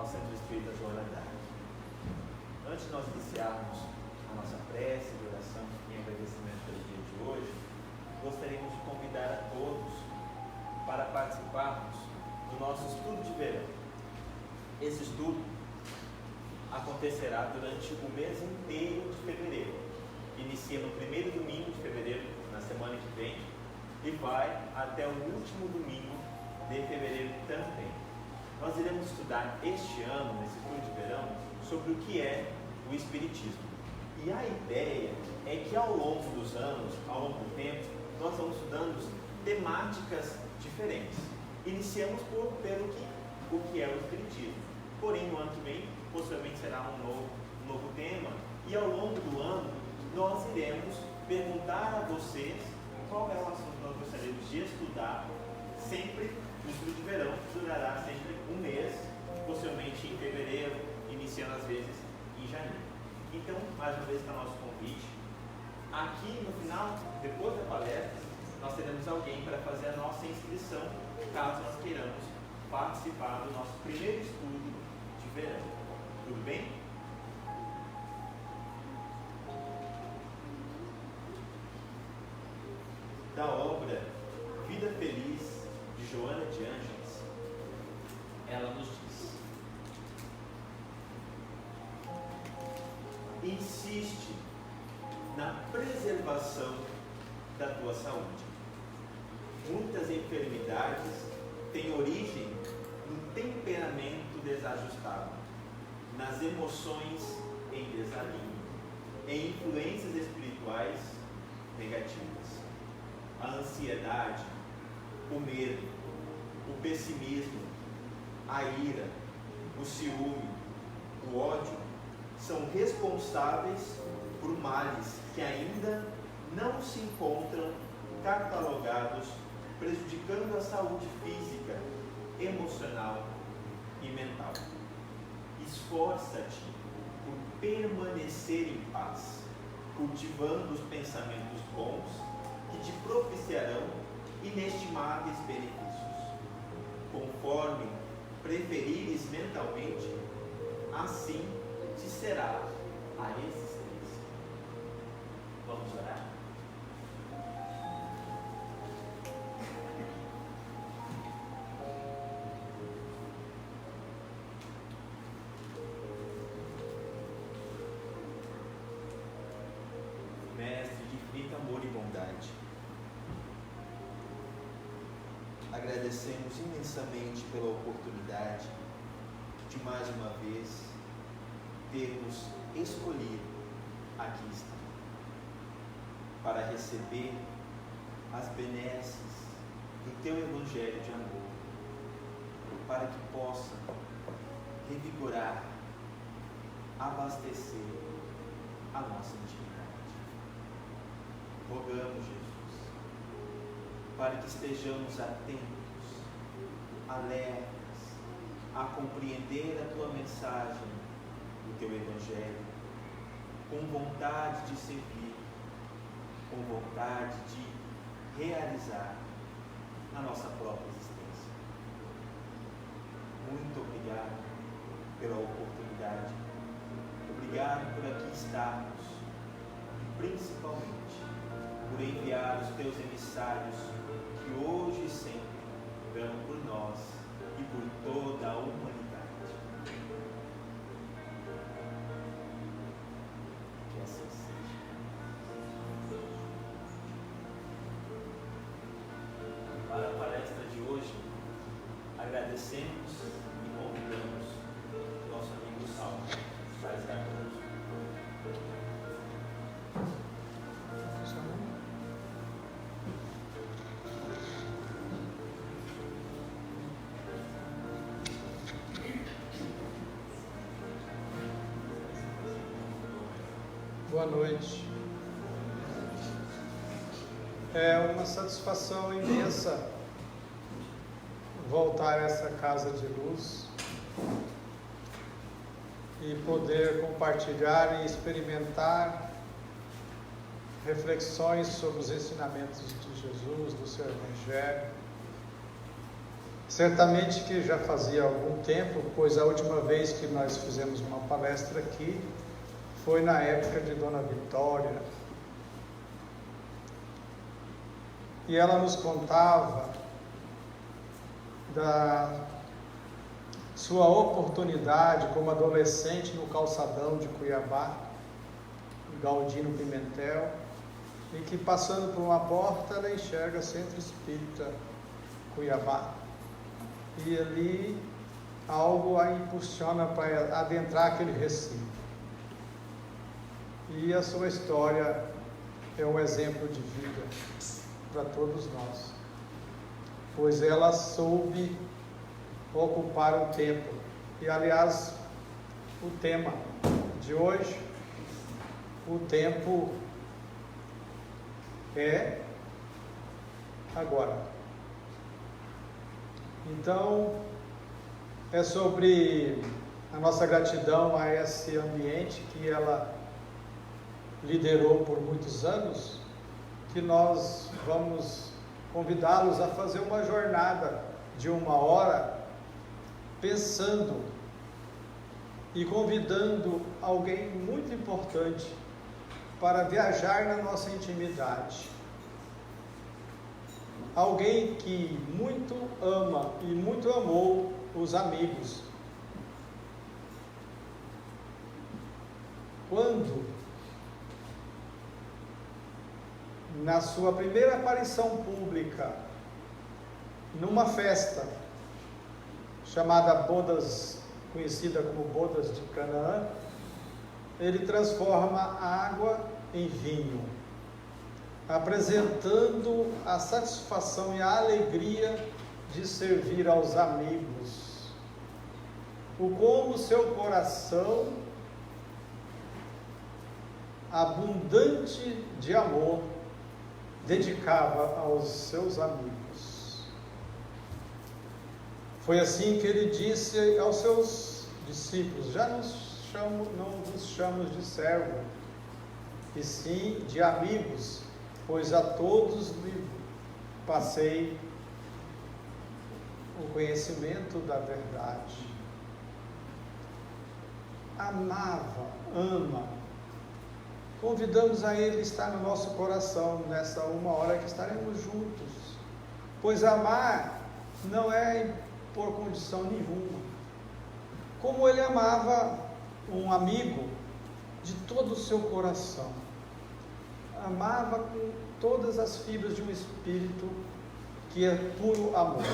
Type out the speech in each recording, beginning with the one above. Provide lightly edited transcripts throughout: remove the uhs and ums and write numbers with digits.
nossa Centro Espírita Joana d'Arc. Antes de nós iniciarmos a nossa prece de oração em agradecimento pelo dia de hoje, gostaríamos de convidar a todos para participarmos do nosso estudo de verão. Esse estudo acontecerá durante o mês inteiro de fevereiro. Inicia no primeiro domingo de fevereiro, na semana que vem, e vai até o último domingo de fevereiro também. Nós iremos estudar este ano, nesse estudo de verão, sobre o que é o Espiritismo. E a ideia é que ao longo dos anos, ao longo do tempo, nós vamos estudando temáticas diferentes. Iniciamos pelo que é o Espiritismo. Porém, no ano que vem, possivelmente será um novo tema. E ao longo do ano, nós iremos perguntar a vocês qual é o assunto que nós gostaríamos de estudar, sempre no estudo de verão, que durará sempre um mês, possivelmente em fevereiro, iniciando às vezes em janeiro. Então, mais uma vez está nosso convite. Aqui no final, depois da palestra, nós teremos alguém para fazer a nossa inscrição, caso nós queiramos participar do nosso primeiro estudo de verão. Tudo bem? Da obra Vida Feliz, de Joana de Ângeles, ela nos diz: insiste na preservação da tua saúde. Muitas enfermidades têm origem no temperamento desajustado, nas emoções em desalinho, em influências espirituais negativas. A ansiedade, o medo, o pessimismo, a ira, o ciúme, o ódio são responsáveis por males que ainda não se encontram catalogados, prejudicando a saúde física, emocional e mental. Esforça-te por permanecer em paz, cultivando os pensamentos bons que te propiciarão inestimáveis benefícios. Conforme preferires mentalmente, assim te será a existência. Vamos orar? Mestre de infinito amor e bondade, agradecemos imensamente pela oportunidade de mais uma vez termos escolhido aqui estar para receber as benesses do teu Evangelho de amor, para que possa revigorar, abastecer a nossa intimidade. Rogamos, Jesus, para que estejamos atentos, alertas, a compreender a tua mensagem, o teu Evangelho, com vontade de servir, com vontade de realizar a nossa própria existência. Muito obrigado pela oportunidade, obrigado por aqui estarmos e principalmente por enviar os teus emissários que hoje e sempre vão por nós e por toda a humanidade. Que assim seja. Para a palestra de hoje, agradecemos e convidamos nosso amigo Saulo para estar conosco. Boa noite. É uma satisfação imensa voltar a essa casa de luz e poder compartilhar e experimentar reflexões sobre os ensinamentos de Jesus, do seu Evangelho, Certamente que já fazia algum tempo, pois a última vez que nós fizemos uma palestra aqui foi na época de Dona Vitória. E ela nos contava da sua oportunidade como adolescente no calçadão de Cuiabá, Galdino Pimentel, e que passando por uma porta ela enxerga Centro Espírita Cuiabá. E ali algo a impulsiona para adentrar aquele recinto. E a sua história é um exemplo de vida para todos nós, pois ela soube ocupar o tempo. E aliás, o tema de hoje, o tempo é agora. Então, é sobre a nossa gratidão a esse ambiente que ela liderou por muitos anos, que nós vamos convidá-los a fazer uma jornada de 1 hora, pensando e convidando alguém muito importante para viajar na nossa intimidade. Alguém que muito ama e muito amou os amigos. Quando, na sua primeira aparição pública, numa festa chamada Bodas, conhecida como Bodas de Canaã, ele transforma água em vinho, apresentando a satisfação e a alegria de servir aos amigos. O como seu coração, abundante de amor, dedicava aos seus amigos. Foi assim que ele disse aos seus discípulos: já não vos chamo de servo, e sim de amigos, pois a todos lhe passei o conhecimento da verdade. Amava, ama. Convidamos a Ele a estar no nosso coração nessa 1 hora que estaremos juntos, pois amar não é por condição nenhuma. Como Ele amava um amigo de todo o seu coração, amava com todas as fibras de um espírito que é puro amor.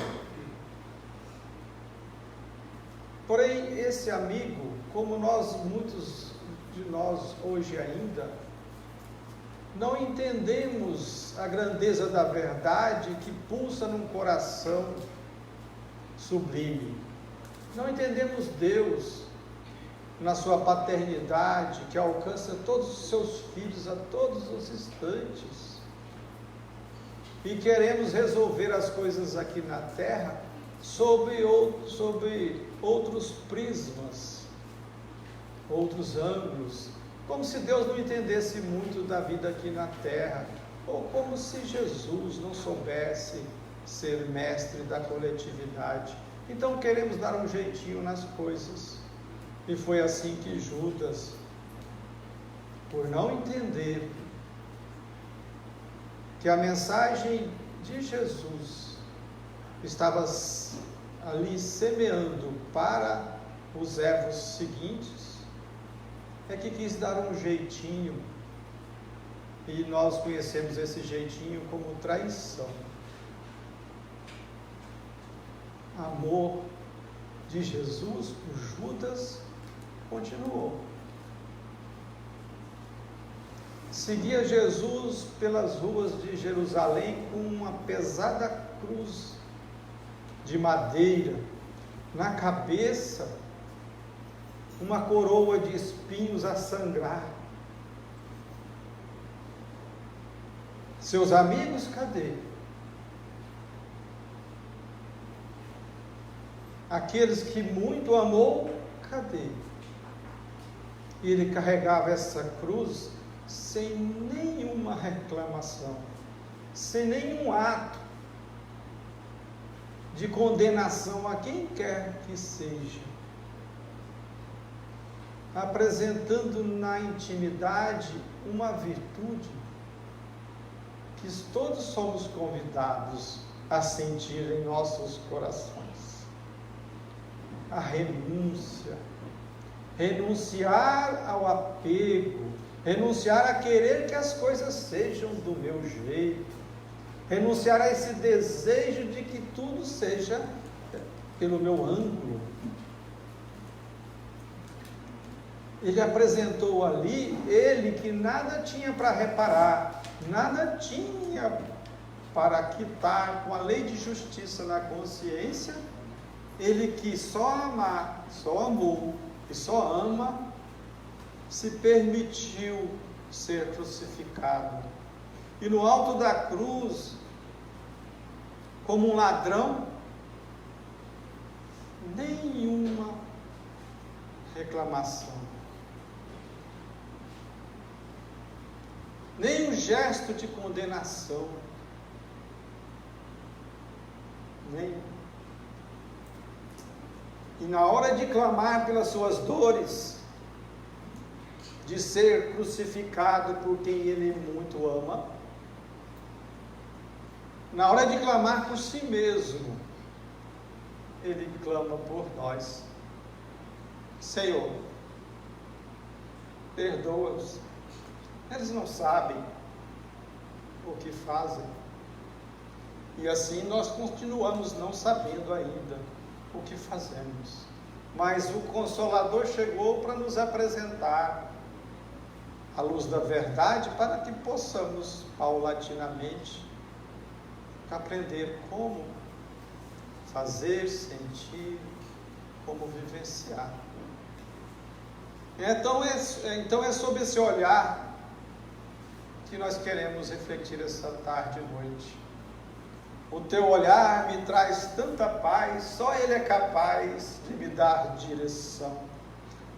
Porém, esse amigo, como muitos de nós hoje ainda, não entendemos a grandeza da verdade que pulsa num coração sublime. Não entendemos Deus na sua paternidade, que alcança todos os seus filhos a todos os instantes. E queremos resolver as coisas aqui na terra sobre outros prismas, outros ângulos, como se Deus não entendesse muito da vida aqui na terra, ou como se Jesus não soubesse ser mestre da coletividade. Então queremos dar um jeitinho nas coisas. E foi assim que Judas, por não entender que a mensagem de Jesus estava ali semeando para os ervos seguintes, é que quis dar um jeitinho, e nós conhecemos esse jeitinho como traição. Amor de Jesus por Judas continuou. Seguia Jesus pelas ruas de Jerusalém com uma pesada cruz de madeira, na cabeça uma coroa de espinhos a sangrar. Seus amigos, cadê? Aqueles que muito amou, cadê? E ele carregava essa cruz sem nenhuma reclamação, sem nenhum ato de condenação a quem quer que seja, apresentando na intimidade uma virtude que todos somos convidados a sentir em nossos corações: a renúncia, renunciar ao apego, renunciar a querer que as coisas sejam do meu jeito, renunciar a esse desejo de que tudo seja pelo meu ângulo. Ele apresentou ali, ele que nada tinha para reparar, nada tinha para quitar com a lei de justiça na consciência, ele que só amou e só ama, se permitiu ser crucificado. E no alto da cruz, como um ladrão, nenhuma reclamação, nenhum gesto de condenação, nenhum. E na hora de clamar pelas suas dores, de ser crucificado por quem ele muito ama, na hora de clamar por si mesmo, ele clama por nós: Senhor, perdoa-os, eles não sabem o que fazem. E assim nós continuamos não sabendo ainda o que fazemos. Mas o Consolador chegou para nos apresentar a luz da verdade, para que possamos paulatinamente aprender como fazer, sentir, como vivenciar. Então é sob esse olhar que nós queremos refletir essa tarde e noite. O teu olhar me traz tanta paz, só Ele é capaz de me dar direção.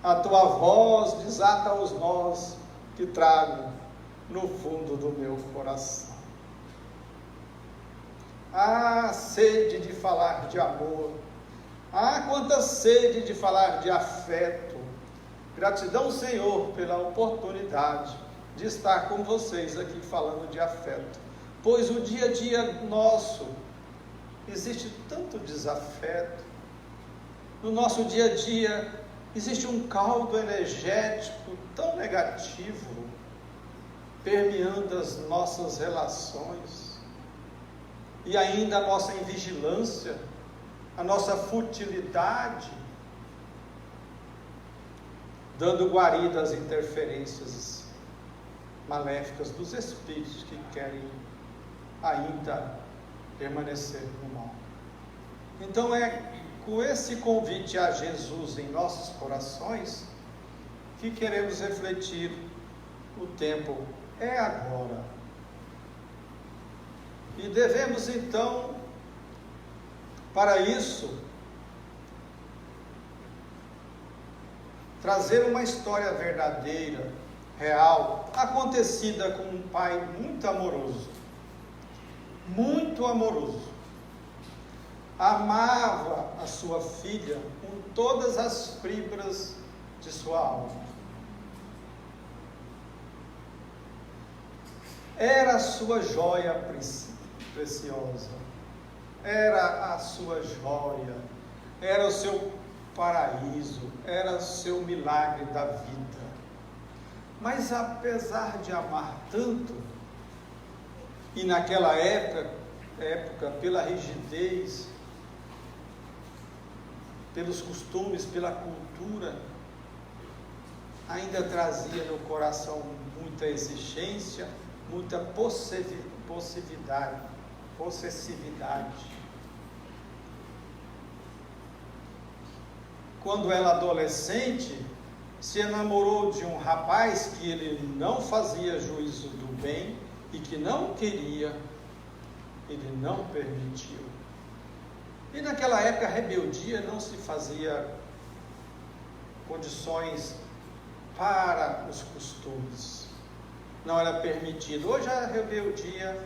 A tua voz desata os nós que trago no fundo do meu coração. Ah, sede de falar de amor. Ah, quanta sede de falar de afeto. Gratidão, Senhor, pela oportunidade de estar com vocês aqui falando de afeto. Pois o dia a dia nosso existe tanto desafeto. No nosso dia a dia existe um caldo energético tão negativo permeando as nossas relações, e ainda a nossa invigilância, a nossa futilidade, dando guarida às interferências maléficas dos espíritos que querem ainda permanecer no mal. Então é com esse convite a Jesus em nossos corações que queremos refletir. O tempo é agora. E devemos então, para isso, trazer uma história verdadeira, real, acontecida com um pai muito amoroso. Muito amoroso. Amava a sua filha com todas as fibras de sua alma. Era a sua joia preciosa. Era a sua joia. Era o seu paraíso. Era o seu milagre da vida. Mas apesar de amar tanto, e naquela época, pela rigidez, pelos costumes, pela cultura, ainda trazia no coração muita exigência, muita possessividade. Quando ela adolescente, se enamorou de um rapaz que ele não fazia juízo do bem e que não queria, ele não permitiu. E naquela época a rebeldia não se fazia condições para os costumes, não era permitido. Hoje a rebeldia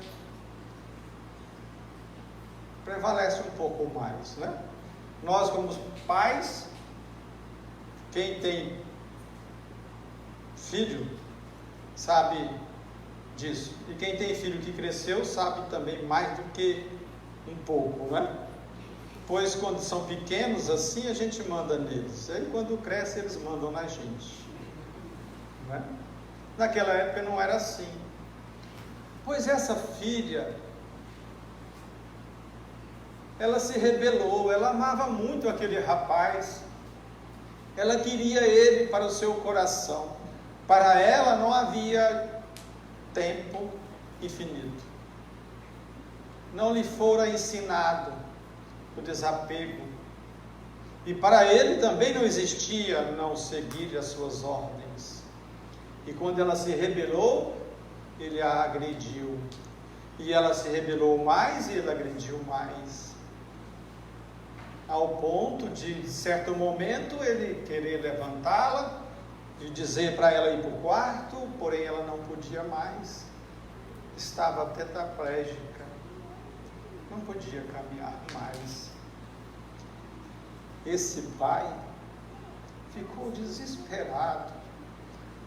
prevalece um pouco mais, né? Nós, como pais, quem tem filho sabe disso. E quem tem filho que cresceu sabe também mais do que um pouco, né? Pois quando são pequenos assim, a gente manda neles. Aí quando cresce, eles mandam na gente, né? Naquela época não era assim. Pois essa filha, ela se rebelou, ela amava muito aquele rapaz, ela queria ele para o seu coração. Para ela não havia tempo infinito. Não lhe fora ensinado o desapego. E para ele também não existia não seguir as suas ordens. E quando ela se rebelou, ele a agrediu. E ela se rebelou mais e ele agrediu mais. Ao ponto de certo momento, ele querer levantá-la, de dizer para ela ir para o quarto, porém ela não podia mais. Estava tetraplégica. Não podia caminhar mais. Esse pai ficou desesperado.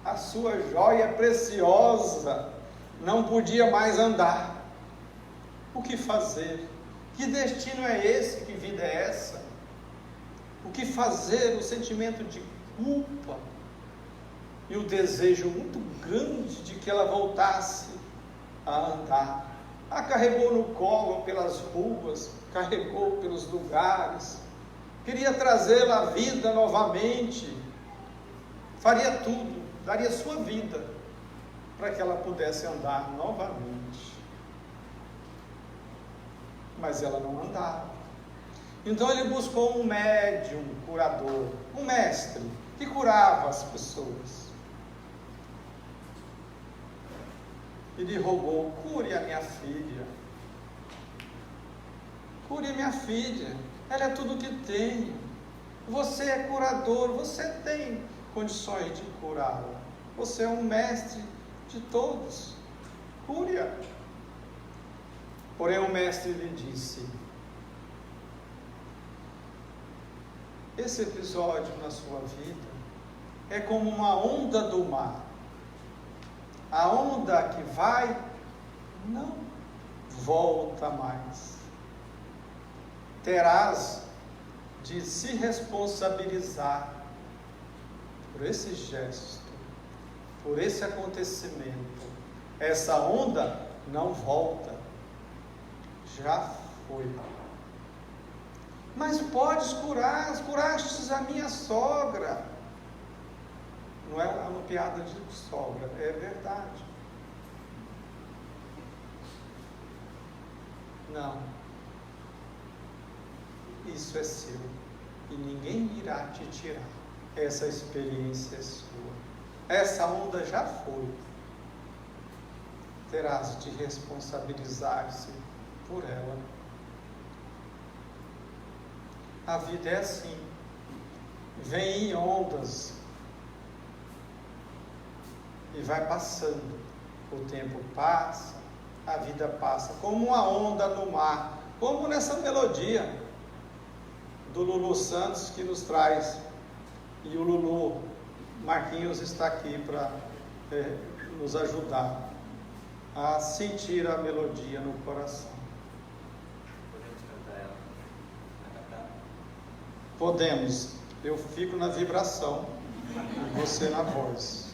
A sua joia preciosa não podia mais andar. O que fazer? Que destino é esse? Que vida é essa? O que fazer? O sentimento de culpa e o desejo muito grande de que ela voltasse a andar. A carregou no colo pelas ruas, carregou pelos lugares, queria trazê-la à vida novamente, faria tudo, daria sua vida para que ela pudesse andar novamente. Mas ela não andava. Então ele buscou um médium, um curador, um mestre que curava as pessoas. E lhe rogou: cure a minha filha. Cure a minha filha. Ela é tudo que tenho. Você é curador, você tem condições de curá-la. Você é um mestre de todos. Cure-a. Porém o mestre lhe disse: esse episódio na sua vida é como uma onda do mar. A onda que vai, não volta mais. Terás de se responsabilizar por esse gesto, por esse acontecimento. Essa onda não volta. Já foi. Mas podes curar, curastes a minha sogra. Não é uma piada de sogra, é verdade. Não. Isso é seu. E ninguém irá te tirar. Essa experiência é sua. Essa onda já foi. Terás de responsabilizar-se por ela. A vida é assim. Vem em ondas. E vai passando. O tempo passa, a vida passa, como uma onda no mar, como nessa melodia do Lulu Santos que nos traz. E o Lulu Marquinhos está aqui para nos ajudar a sentir a melodia no coração. Podemos cantar ela? Vai cantar? Podemos. Eu fico na vibração e você na voz.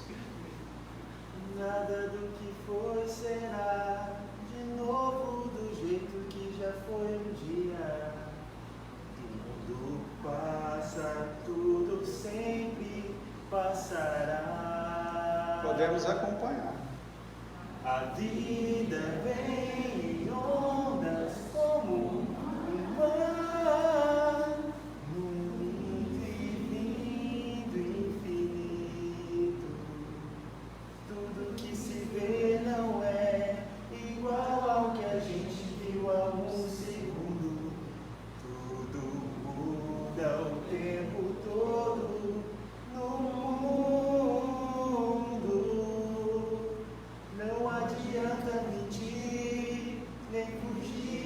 Nada do que foi será de novo do jeito que já foi um dia. Tudo passa, tudo sempre passará. Podemos acompanhar. A vida vem em ondas como um mar, num lindo e lindo infinito. Tudo que se vê não é igual ao que a gente viu há um segundo. Tudo muda o tempo todo no mundo. Não adianta mentir, nem fugir.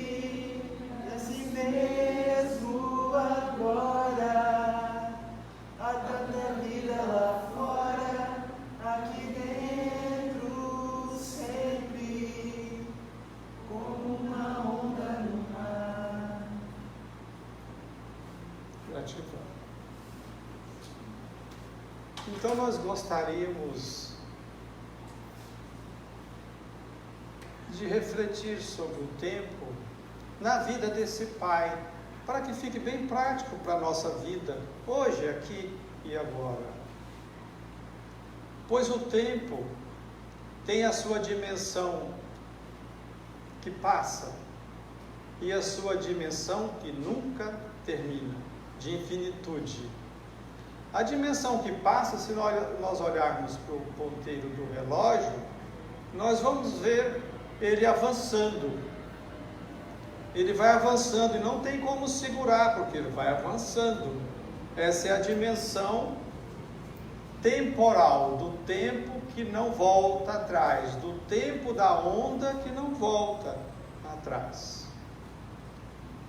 Gratidão. Então nós gostaríamos de refletir sobre o tempo na vida desse pai, para que fique bem prático para a nossa vida, hoje, aqui e agora. Pois o tempo tem a sua dimensão que passa e a sua dimensão que nunca termina, de infinitude. A dimensão que passa, se nós olharmos para o ponteiro do relógio, nós vamos ver ele avançando. Ele vai avançando e não tem como segurar, porque ele vai avançando. Essa é a dimensão temporal, do tempo que não volta atrás, do tempo da onda que não volta atrás.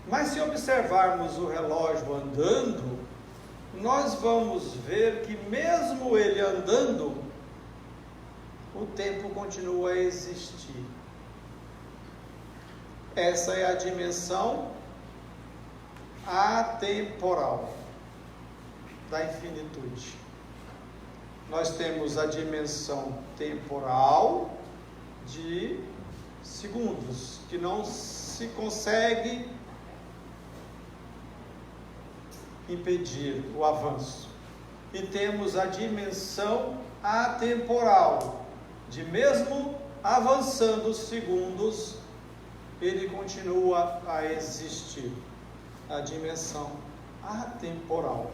Mas se observarmos o relógio andando, nós vamos ver que mesmo ele andando, o tempo continua a existir. Essa é a dimensão atemporal da infinitude. Nós temos a dimensão temporal de segundos, que não se consegue impedir o avanço. E temos a dimensão atemporal, de mesmo avançando os segundos, ele continua a existir. A dimensão atemporal.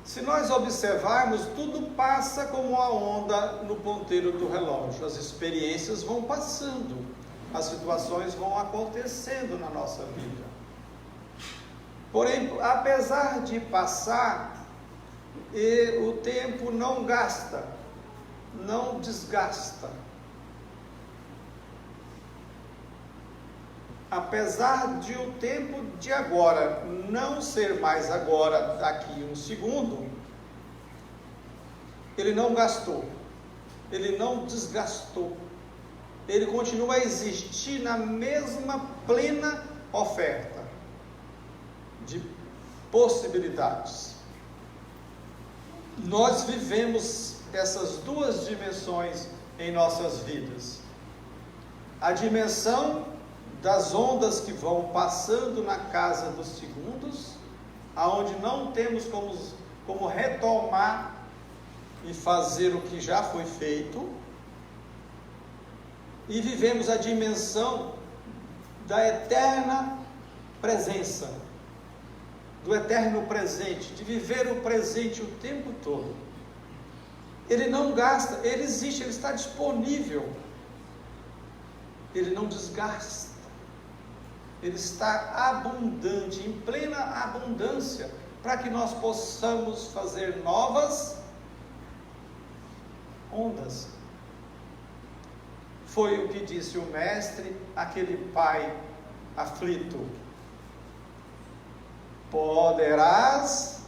Se nós observarmos, tudo passa como a onda no ponteiro do relógio. As experiências vão passando, as situações vão acontecendo na nossa vida. Porém, apesar de passar, o tempo não gasta, não desgasta. Apesar de o tempo de agora não ser mais agora, daqui um segundo, ele não gastou, ele não desgastou, ele continua a existir na mesma plena oferta de possibilidades. Nós vivemos essas duas dimensões em nossas vidas. A dimensão das ondas que vão passando na casa dos segundos, aonde não temos como retomar e fazer o que já foi feito, e vivemos a dimensão da eterna presença, do eterno presente, de viver o presente o tempo todo. Ele não gasta, ele existe, ele está disponível, ele não desgasta. Ele está abundante, em plena abundância, para que nós possamos fazer novas ondas. Foi o que disse o mestre, aquele pai aflito: poderás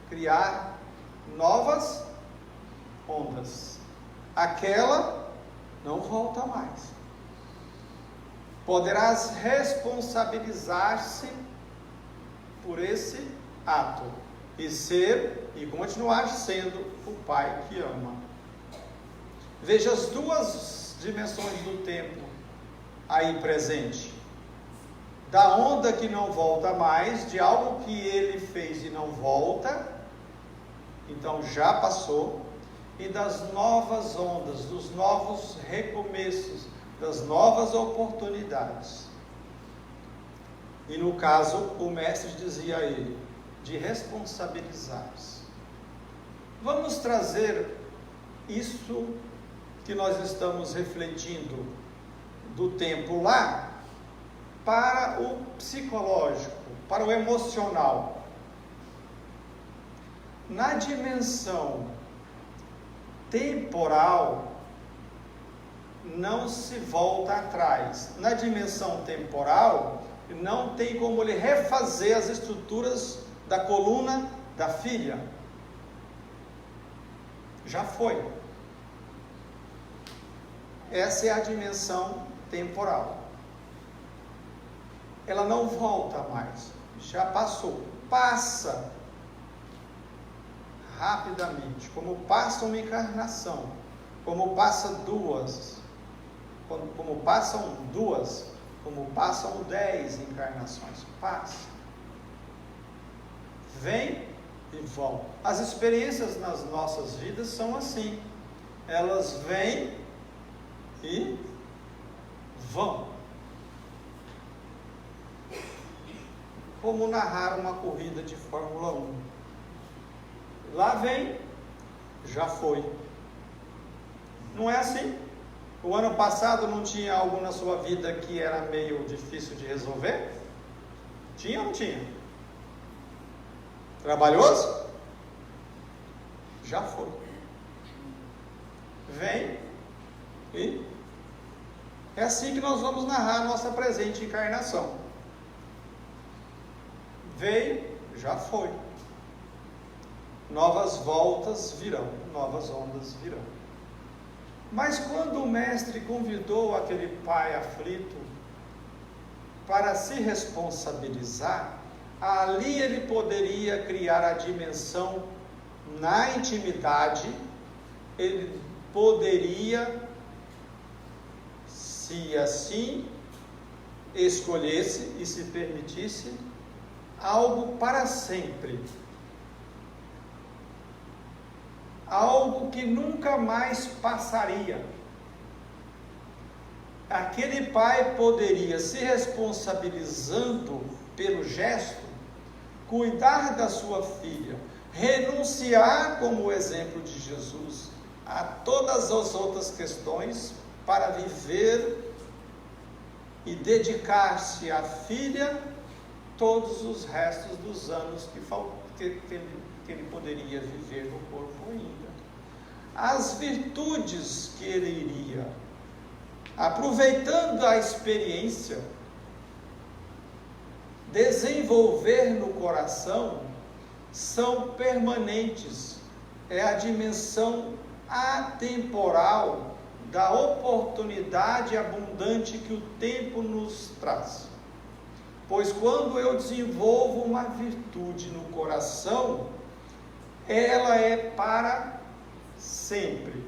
criar novas ondas. Aquela não volta mais. Poderás responsabilizar-se por esse ato e ser e continuar sendo o pai que ama. Veja as duas dimensões do tempo aí presente. Da onda que não volta mais, de algo que ele fez e não volta, então já passou, e das novas ondas, dos novos recomeços, das novas oportunidades. E no caso, o mestre dizia a ele, de responsabilizar-se. Vamos trazer isso que nós estamos refletindo do tempo lá, para o psicológico, para o emocional. Na dimensão temporal, não se volta atrás. Na dimensão temporal, não tem como ele refazer as estruturas da coluna da filha. Já foi. Essa é a dimensão temporal. ela não volta mais, já passou, passa rapidamente, como passa uma encarnação, como passa duas, como passam 10 encarnações, passa, vem e volta. As experiências nas nossas vidas são assim, elas vêm e vão. Como narrar uma corrida de Fórmula 1. Lá vem, já foi. Não é assim? O ano passado não tinha algo na sua vida que era meio difícil de resolver? Tinha ou não tinha? Trabalhoso? Já foi. Vem e é assim que nós vamos narrar a nossa presente encarnação. Veio, já foi. Novas voltas virão, novas ondas virão. Mas quando o mestre convidou aquele pai aflito para se responsabilizar, ali ele poderia criar a dimensão na intimidade, ele poderia, se assim escolhesse e se permitisse, algo para sempre. Algo que nunca mais passaria. Aquele pai poderia, se responsabilizando pelo gesto, cuidar da sua filha, renunciar, como o exemplo de Jesus, a todas as outras questões para viver e dedicar-se à filha todos os restos dos anos que ele poderia viver no corpo ainda. As virtudes que ele iria, aproveitando a experiência, desenvolver no coração, são permanentes. É a dimensão atemporal da oportunidade abundante que o tempo nos traz. Pois quando eu desenvolvo uma virtude no coração, ela é para sempre.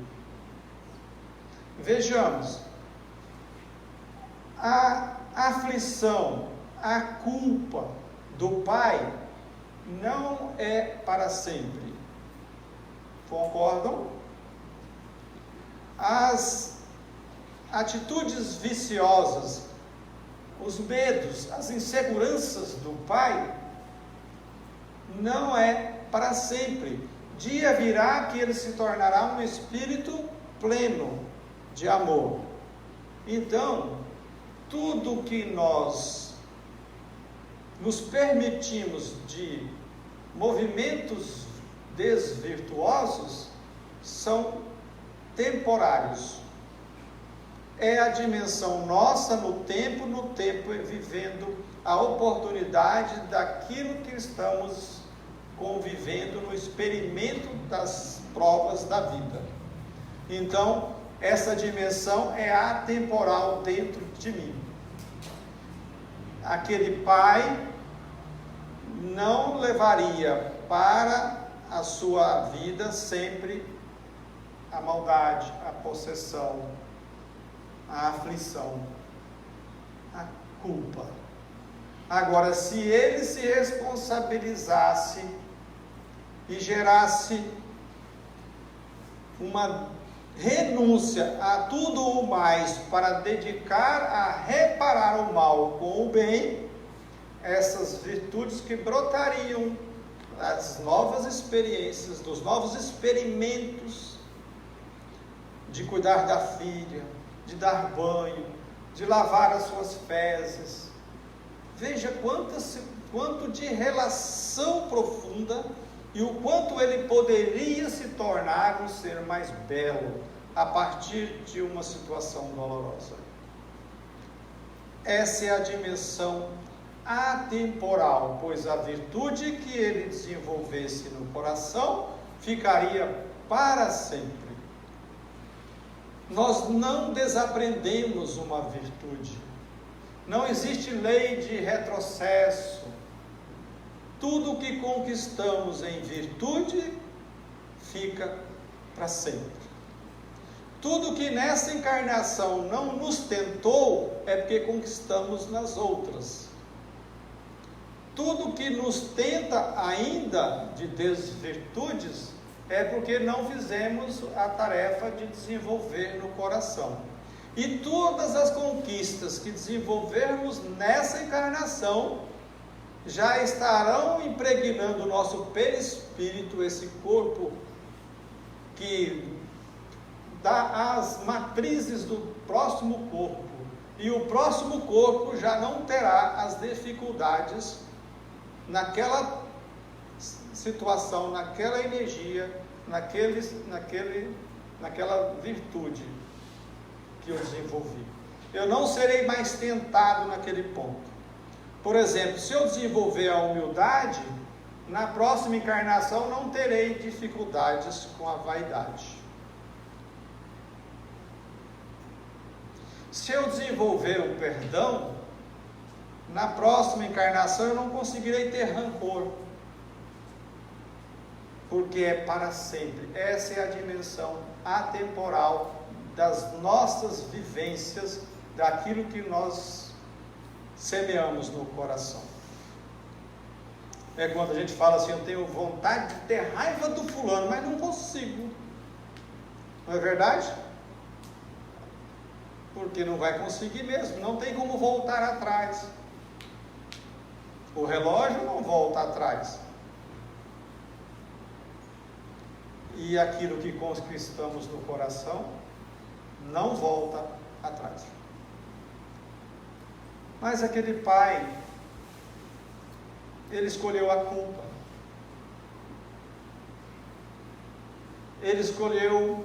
Vejamos, a aflição, a culpa do pai não é para sempre. Concordam? As atitudes viciosas, os medos, as inseguranças do pai, não é para sempre. Dia virá que ele se tornará um espírito pleno de amor. Então, tudo que nós nos permitimos de movimentos desvirtuosos são temporários. É a dimensão nossa no tempo vivendo a oportunidade daquilo que estamos convivendo no experimento das provas da vida. Então, essa dimensão é atemporal dentro de mim. Aquele pai não levaria para a sua vida sempre a maldade, a possessão, a aflição, a culpa. Agora, se ele se responsabilizasse e gerasse uma renúncia a tudo o mais para dedicar a reparar o mal com o bem, essas virtudes que brotariam das novas experiências, dos novos experimentos de cuidar da filha, de dar banho, de lavar as suas fezes. Veja quanto de relação profunda e o quanto ele poderia se tornar um ser mais belo a partir de uma situação dolorosa. Essa é a dimensão atemporal, pois a virtude que ele desenvolvesse no coração ficaria para sempre. Nós não desaprendemos uma virtude, Não existe lei de retrocesso. Tudo que conquistamos em virtude fica para sempre. Tudo que nessa encarnação não nos tentou é porque conquistamos nas outras. Tudo que nos tenta ainda de desvirtudes é porque não fizemos a tarefa de desenvolver no coração. E todas as conquistas que desenvolvermos nessa encarnação já estarão impregnando o nosso perispírito, esse corpo que dá as matrizes do próximo corpo. E o próximo corpo já não terá as dificuldades naquela situação, naquela energia, naquela virtude que eu desenvolvi. Eu não serei mais tentado naquele ponto. Por exemplo, se eu desenvolver a humildade, na próxima encarnação não terei dificuldades com a vaidade. Se eu desenvolver o perdão, na próxima encarnação eu não conseguirei ter rancor, porque é para sempre. Essa é a dimensão atemporal das nossas vivências, daquilo que nós semeamos no coração. É quando a gente fala assim, eu tenho vontade de ter raiva do fulano, mas não consigo. Não é verdade? Porque não vai conseguir mesmo, não tem como voltar atrás. O relógio não volta atrás. E aquilo que conquistamos no coração não volta atrás. Mas aquele pai, ele escolheu a culpa. Ele escolheu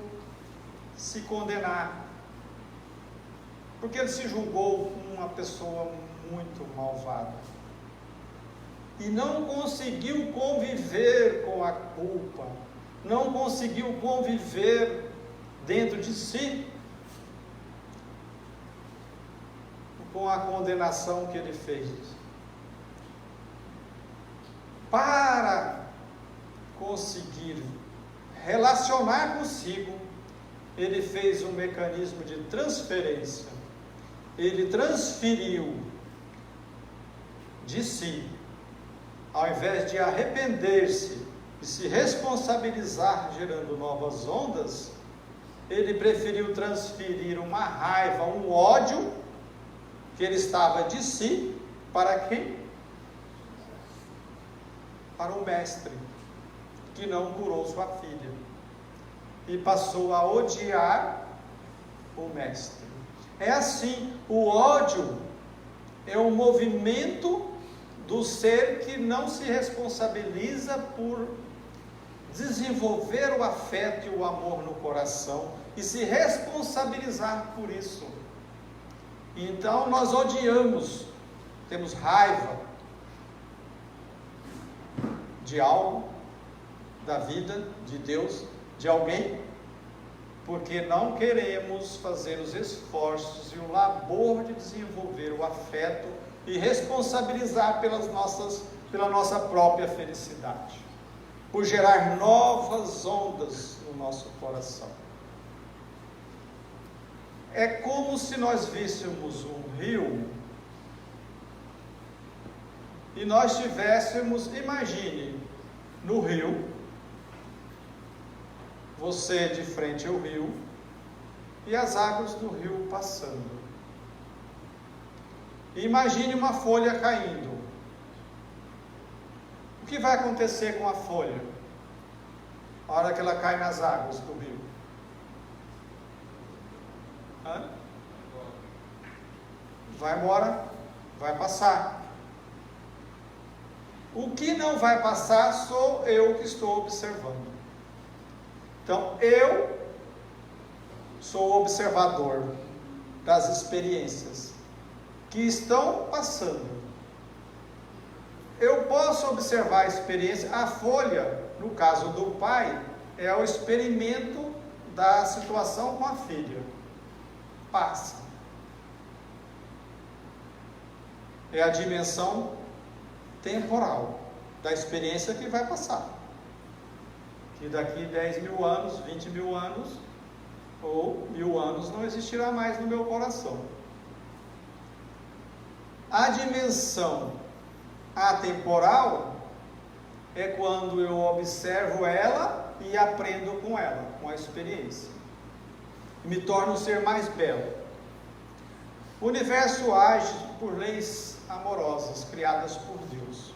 se condenar. Porque ele se julgou uma pessoa muito malvada. E não conseguiu conviver com a culpa. Não conseguiu conviver dentro de si com a condenação que ele fez. Para conseguir relacionar consigo, ele fez um mecanismo de transferência. Ele transferiu de si, ao invés de arrepender-se e se responsabilizar gerando novas ondas, ele preferiu transferir uma raiva, um ódio que ele estava de si, para quem? Para o mestre, que não curou sua filha, e passou a odiar o mestre. É assim, o ódio é um movimento do ser que não se responsabiliza por desenvolver o afeto e o amor no coração e se responsabilizar por isso. Então nós odiamos, temos raiva de algo, da vida, de Deus, de alguém, porque não queremos fazer os esforços e o labor de desenvolver o afeto e responsabilizar pela nossa própria felicidade, por gerar novas ondas no nosso coração. É como se nós víssemos um rio e nós tivéssemos, imagine, no rio, você de frente ao rio e as águas do rio passando. Imagine uma folha caindo. O que vai acontecer com a folha na hora que ela cai nas águas do rio? Vai embora, vai passar. O que não vai passar sou eu que estou observando. Então, eu sou o observador das experiências que estão passando. Eu posso observar a experiência. A folha, no caso do pai, é o experimento da situação com a filha. Passa. é a dimensão temporal da experiência que vai passar. Que daqui 10 mil anos, 20 mil anos, ou 1000 anos não existirá mais no meu coração. A dimensão atemporal é quando eu observo ela e aprendo com ela, com a experiência. Me torno um ser mais belo. O universo age por leis amorosas, criadas por Deus.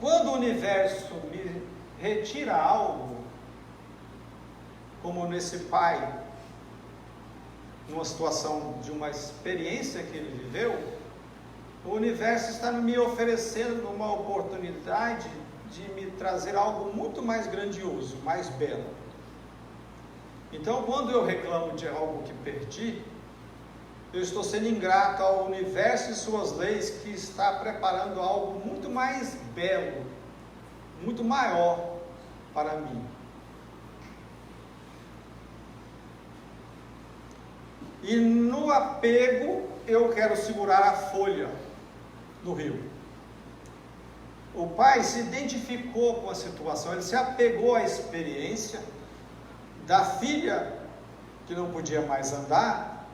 Quando o universo me retira algo, como nesse pai, numa situação de uma experiência que ele viveu, o universo está me oferecendo uma oportunidade de me trazer algo muito mais grandioso, mais belo. Então, quando eu reclamo de algo que perdi, eu estou sendo ingrato ao universo e suas leis, que está preparando algo muito mais belo, muito maior para mim. E no apego, eu quero segurar a folha do rio. O pai se identificou com a situação, ele se apegou à experiência da filha que não podia mais andar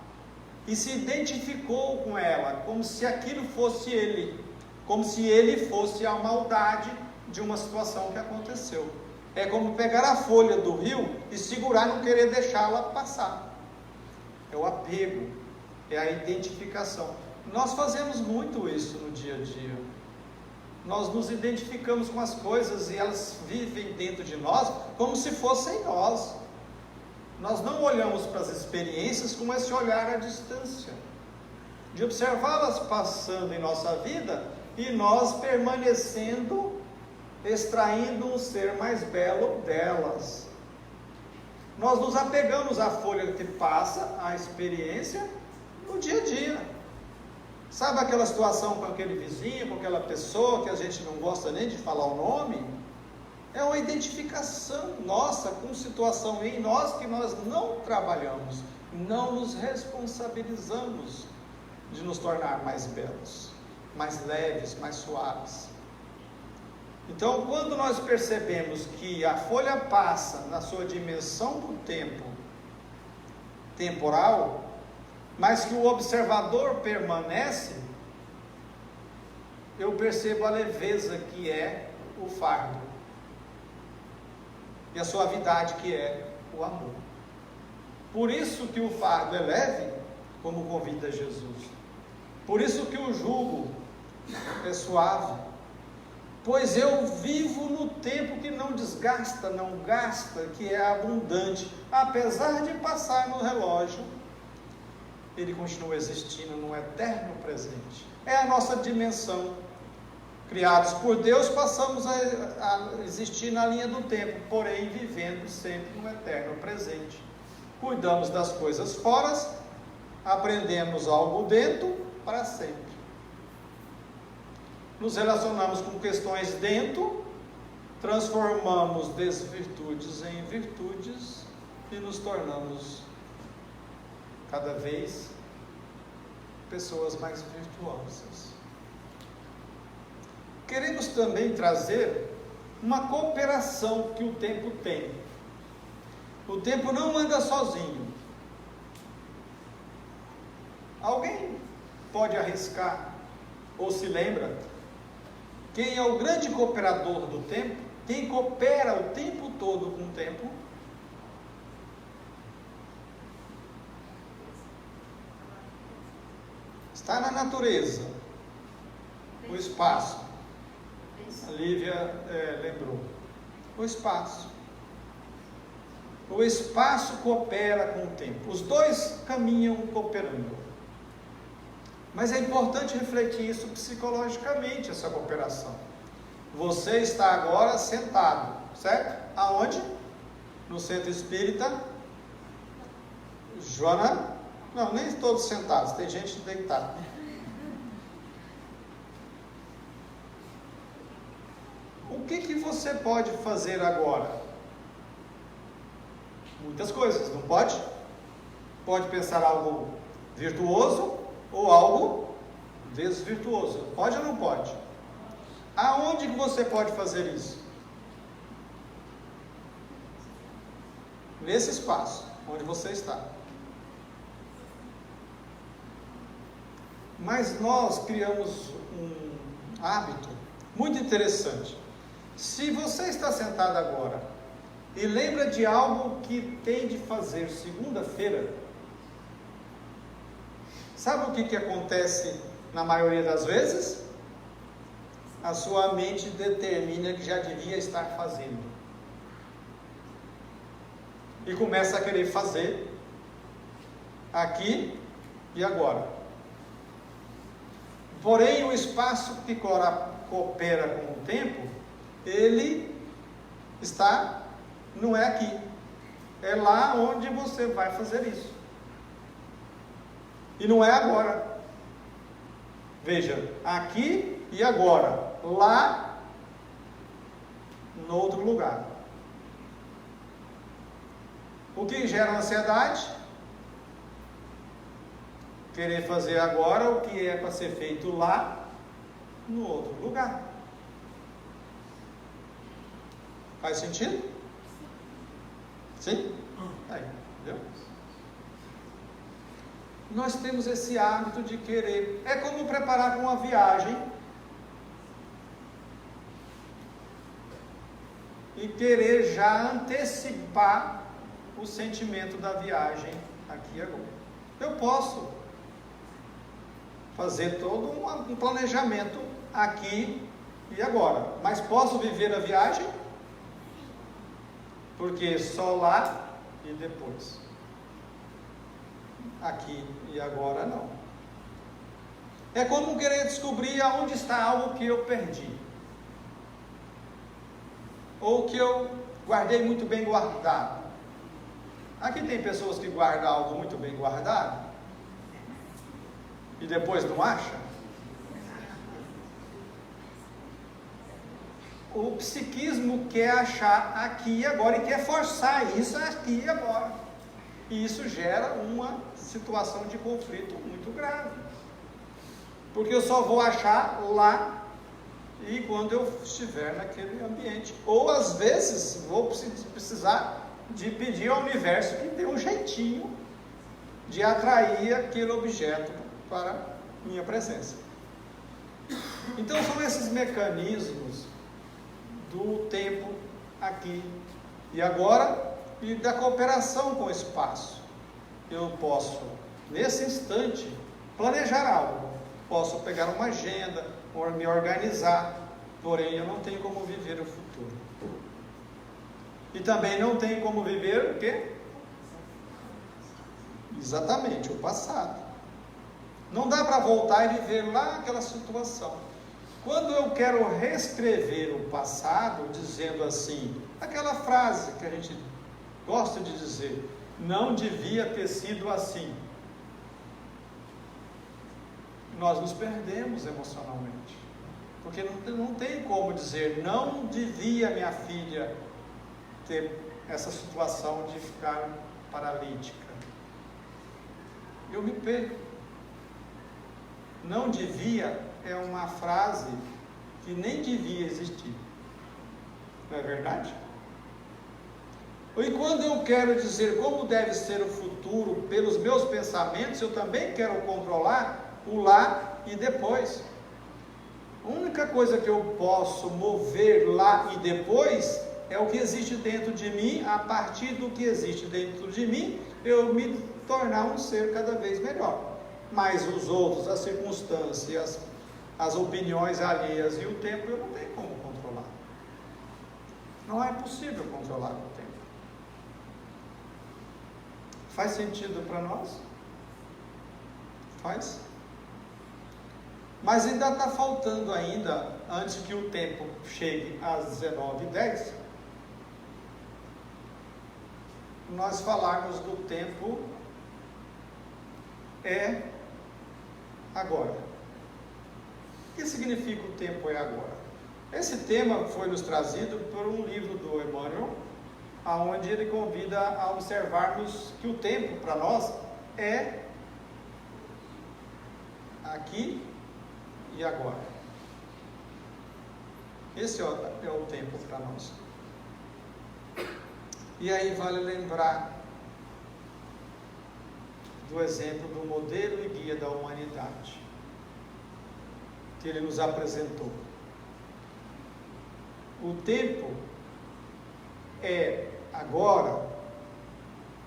e se identificou com ela, como se aquilo fosse ele, como se ele fosse a maldade de uma situação que aconteceu. É como pegar a folha do rio e segurar, não querer deixá-la passar. É o apego, é a identificação. Nós fazemos muito isso no dia a dia. Nós nos identificamos com as coisas e elas vivem dentro de nós como se fossem nós. Nós não olhamos para as experiências com esse olhar à distância, de observá-las passando em nossa vida e nós permanecendo, extraindo um ser mais belo delas. Nós nos apegamos à folha que passa, à experiência, no dia a dia. Sabe aquela situação com aquele vizinho, com aquela pessoa que a gente não gosta nem de falar o nome? É uma identificação nossa com situação em nós que nós não trabalhamos, não nos responsabilizamos de nos tornar mais belos, mais leves, mais suaves. Então, quando nós percebemos que a folha passa na sua dimensão do tempo temporal, mas que o observador permanece, eu percebo a leveza que é o fardo e a suavidade que é o amor. Por isso que o fardo é leve, como convida Jesus. Por isso que o jugo é suave. Pois eu vivo no tempo que não desgasta, não gasta, que é abundante. Apesar de passar no relógio, ele continua existindo no eterno presente. É a nossa dimensão. Criados por Deus, passamos a existir na linha do tempo, porém vivendo sempre no eterno presente. Cuidamos das coisas fora, aprendemos algo dentro para sempre. Nos relacionamos com questões dentro, transformamos desvirtudes em virtudes e nos tornamos cada vez pessoas mais virtuosas. Queremos também trazer uma cooperação que o tempo tem. O tempo não anda sozinho. Alguém pode arriscar ou se lembra quem é o grande cooperador do tempo? Quem coopera o tempo todo com o tempo? Está na natureza, o espaço. A Lívia lembrou. O espaço. O espaço coopera com o tempo. Os dois caminham cooperando. Mas é importante refletir isso psicologicamente, essa cooperação. Você está agora sentado, certo? Aonde? No centro espírita. Joana? Não, nem todos sentados, tem gente deitada. O que você pode fazer agora? Muitas coisas, não pode? Pode pensar algo virtuoso ou algo desvirtuoso. Pode ou não pode? Aonde que você pode fazer isso? Nesse espaço onde você está. Mas nós criamos um hábito muito interessante. Se você está sentado agora e lembra de algo que tem de fazer segunda-feira, sabe o que acontece na maioria das vezes? A sua mente determina que já devia estar fazendo. E começa a querer fazer aqui e agora. Porém, o espaço que coopera com o tempo, ele não é aqui. É lá onde você vai fazer isso. E não é agora. Veja, aqui e agora. Lá, no outro lugar. O que gera ansiedade? Querer fazer agora o que é para ser feito lá, no outro lugar. Faz sentido? Sim? Aí, entendeu? Nós temos esse hábito de querer. É como preparar para uma viagem e querer já antecipar o sentimento da viagem aqui e agora. Eu posso fazer todo um planejamento aqui e agora, mas posso viver a viagem? Porque só lá e depois. Aqui e agora não. É como querer descobrir aonde está algo que eu perdi, ou que eu guardei muito bem guardado. Aqui tem pessoas que guardam algo muito bem guardado e depois não acham. O psiquismo quer achar aqui e agora e quer forçar isso aqui e agora. E isso gera uma situação de conflito muito grave. Porque eu só vou achar lá e quando eu estiver naquele ambiente. Ou às vezes vou precisar de pedir ao universo que dê um jeitinho de atrair aquele objeto para minha presença. Então são esses mecanismos do tempo aqui e agora e da cooperação com o espaço. Eu posso, nesse instante, planejar algo. Posso pegar uma agenda, ou me organizar, porém eu não tenho como viver o futuro. E também não tenho como viver o quê? Exatamente, o passado. Não dá para voltar e viver lá aquela situação. Quando eu quero reescrever o passado, dizendo assim, aquela frase que a gente gosta de dizer, não devia ter sido assim. Nós nos perdemos emocionalmente. Porque não tem como dizer, não devia minha filha ter essa situação de ficar paralítica. Eu me perco. Não devia é uma frase que nem devia existir. Não é verdade? E quando eu quero dizer como deve ser o futuro pelos meus pensamentos, eu também quero controlar o lá e depois. A única coisa que eu posso mover lá e depois é o que existe dentro de mim. A partir do que existe dentro de mim, eu me tornar um ser cada vez melhor. Mas os outros, as circunstâncias, as opiniões alheias e o tempo, eu não tenho como controlar. Não é possível controlar o tempo. Faz sentido para nós? Faz? Mas ainda está faltando ainda, antes que o tempo chegue às 19h10, nós falarmos do tempo é agora. O que significa o tempo é agora? Esse tema foi nos trazido por um livro do Emmanuel, onde ele convida a observarmos que o tempo para nós é aqui e agora? Esse é o tempo para nós. E aí vale lembrar do exemplo do modelo e guia da humanidade que ele nos apresentou. O tempo é agora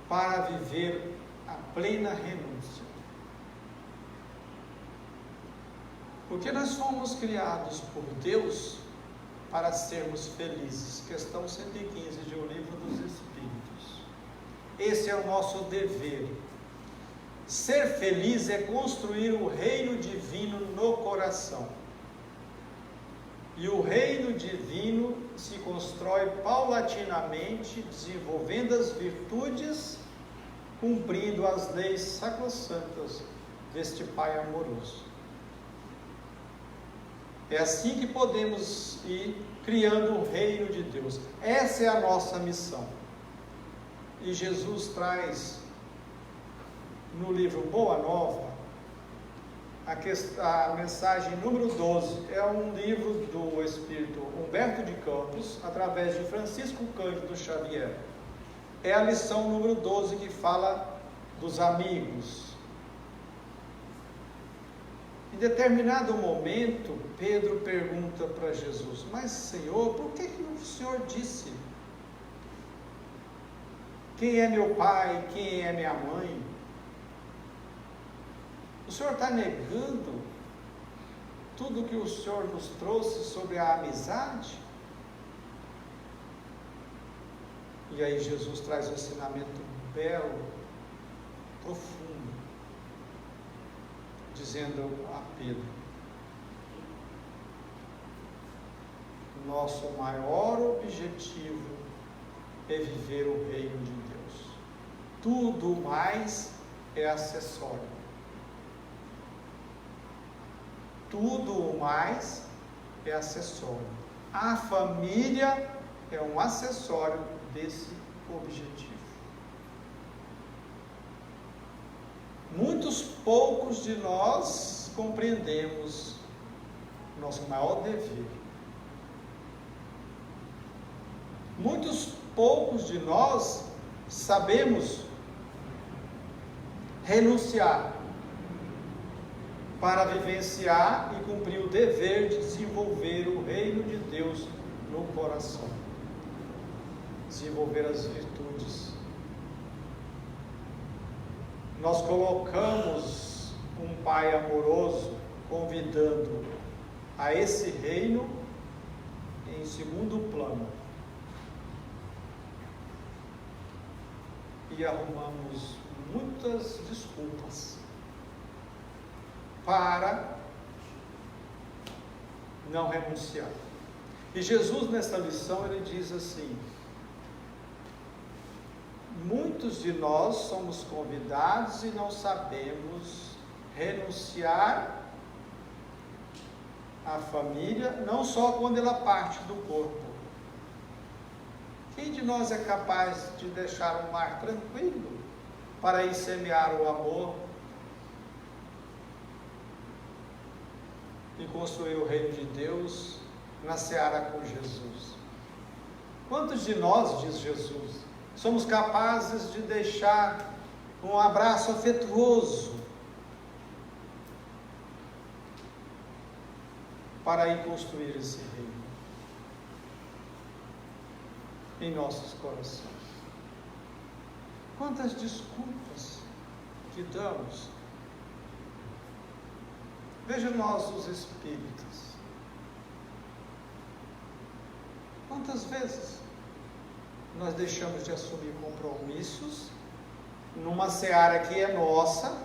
para viver a plena renúncia. Porque nós fomos criados por Deus para sermos felizes. Questão 115 de O Livro dos Espíritos. Esse é o nosso dever. Ser feliz é construir o reino divino no coração. E o reino divino se constrói paulatinamente, desenvolvendo as virtudes, cumprindo as leis sacrossantas deste Pai amoroso. É assim que podemos ir criando o reino de Deus. Essa é a nossa missão. E Jesus traz no livro Boa Nova a mensagem número 12. É um livro do Espírito Humberto de Campos, através de Francisco Cândido Xavier. É a lição número 12 que fala dos amigos. Em determinado momento, Pedro pergunta para Jesus: mas Senhor, por que o Senhor disse: quem é meu pai, quem é minha mãe? O Senhor está negando tudo que o Senhor nos trouxe sobre a amizade? E aí Jesus traz um ensinamento belo, profundo, dizendo a Pedro: nosso maior objetivo é viver o reino de Deus. Tudo mais é acessório. Tudo mais é acessório. A família é um acessório desse objetivo. Muitos poucos de nós compreendemos nosso maior dever. Muitos poucos de nós sabemos renunciar para vivenciar e cumprir o dever de desenvolver o reino de Deus no coração. Desenvolver as virtudes. Nós colocamos um Pai amoroso convidando a esse reino em segundo plano. E arrumamos muitas desculpas para não renunciar. E Jesus, nessa lição, ele diz assim: muitos de nós somos convidados e não sabemos renunciar à família, não só quando ela parte do corpo. Quem de nós é capaz de deixar um lar tranquilo para ir semear o amor e construir o reino de Deus na seara com Jesus? Quantos de nós, diz Jesus, somos capazes de deixar um abraço afetuoso para ir construir esse reino em nossos corações? Quantas desculpas que damos? Veja nós, os espíritas. Quantas vezes nós deixamos de assumir compromissos numa seara que é nossa,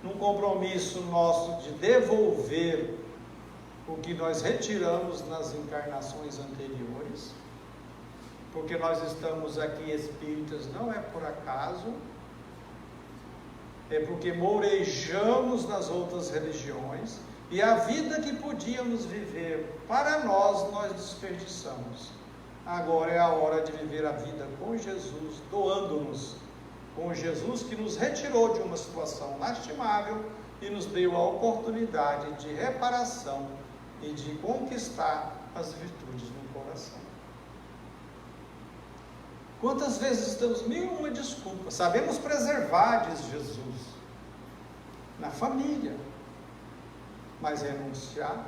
num compromisso nosso de devolver o que nós retiramos nas encarnações anteriores, porque nós estamos aqui espíritas não é por acaso, é porque mourejamos nas outras religiões e a vida que podíamos viver para nós desperdiçamos. Agora é a hora de viver a vida com Jesus, doando-nos com Jesus, que nos retirou de uma situação lastimável e nos deu a oportunidade de reparação e de conquistar as virtudes no coração. Quantas vezes damos mil e uma desculpas? Sabemos preservar, diz Jesus, na família, mas renunciar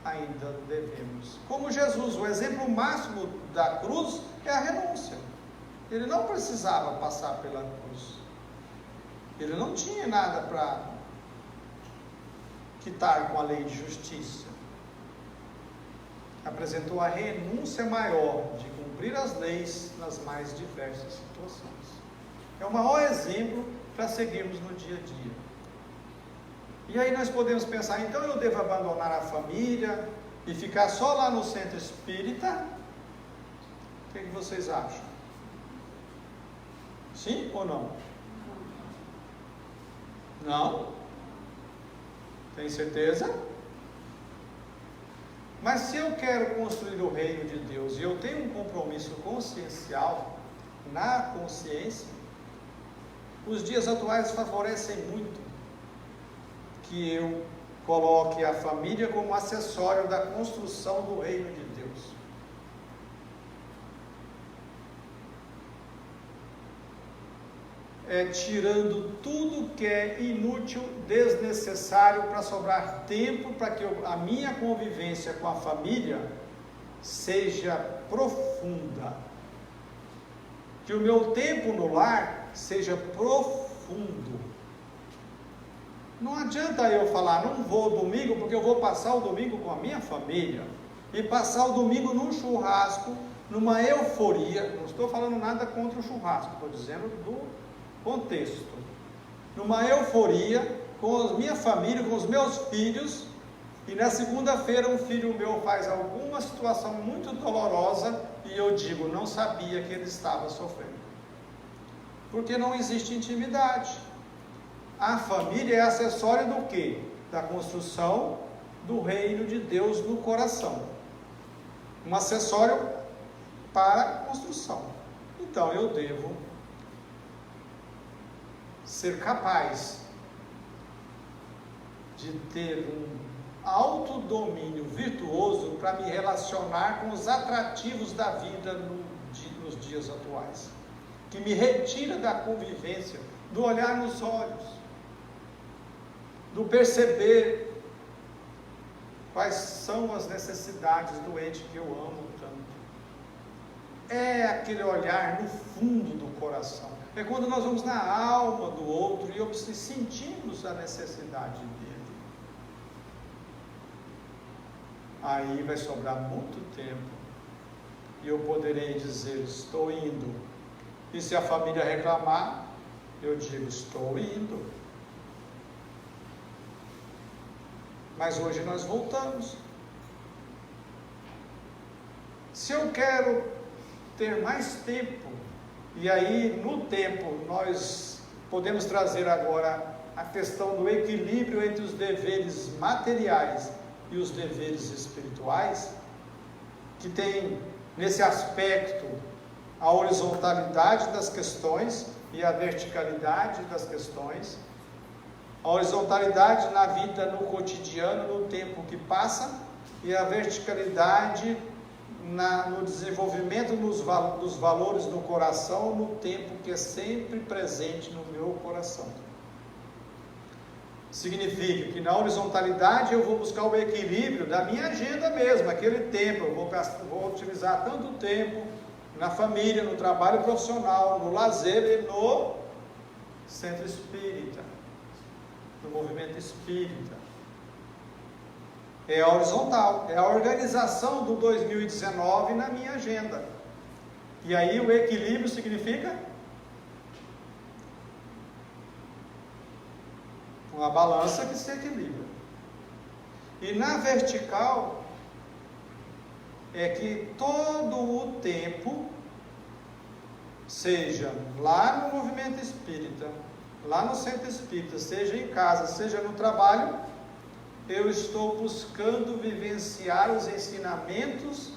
ainda devemos. Como Jesus, o exemplo máximo da cruz é a renúncia. Ele não precisava passar pela cruz. Ele não tinha nada para quitar com a lei de justiça. Apresentou a renúncia maior de cumprir as leis nas mais diversas situações. É o maior exemplo para seguirmos no dia a dia. E aí nós podemos pensar, então eu devo abandonar a família e ficar só lá no centro espírita? O que vocês acham? Sim ou não? Não? Tem certeza? Mas se eu quero construir o reino de Deus e eu tenho um compromisso consciencial na consciência, os dias atuais favorecem muito que eu coloque a família como acessório da construção do reino de Deus. Tirando tudo que é inútil, desnecessário, para sobrar tempo para que a minha convivência com a família seja profunda. Que o meu tempo no lar seja profundo. Não adianta eu falar, não vou domingo, porque eu vou passar o domingo com a minha família, e passar o domingo num churrasco, numa euforia. Não estou falando nada contra o churrasco, estou dizendo do contexto. Numa euforia, com a minha família, com os meus filhos, e na segunda-feira um filho meu faz alguma situação muito dolorosa, e eu digo, não sabia que ele estava sofrendo. Porque não existe intimidade. A família é acessório do quê? Da construção do reino de Deus no coração. Um acessório para a construção. Então eu devo ser capaz de ter um autodomínio virtuoso para me relacionar com os atrativos da vida nos dias atuais. Que me retira da convivência, do olhar nos olhos, do perceber quais são as necessidades do ente que eu amo tanto. É aquele olhar no fundo do coração. É quando nós vamos na alma do outro e sentimos a necessidade dele. Aí vai sobrar muito tempo e eu poderei dizer, estou indo. E se a família reclamar, eu digo, estou indo. Mas hoje nós voltamos. Se eu quero ter mais tempo, e aí no tempo nós podemos trazer agora a questão do equilíbrio entre os deveres materiais e os deveres espirituais, que tem nesse aspecto a horizontalidade das questões e a verticalidade das questões. A horizontalidade na vida, no cotidiano, no tempo que passa, e a verticalidade no desenvolvimento dos valores no coração, no tempo que é sempre presente no meu coração. Significa que na horizontalidade eu vou buscar o equilíbrio da minha agenda mesmo, aquele tempo, eu vou utilizar tanto tempo na família, no trabalho profissional, no lazer e no centro espírita, no movimento espírita. É a horizontal, é a organização do 2019 na minha agenda. E aí o equilíbrio significa uma balança que se equilibra. E na vertical é que todo o tempo, seja lá no movimento espírita, lá no centro espírita, seja em casa, seja no trabalho, eu estou buscando vivenciar os ensinamentos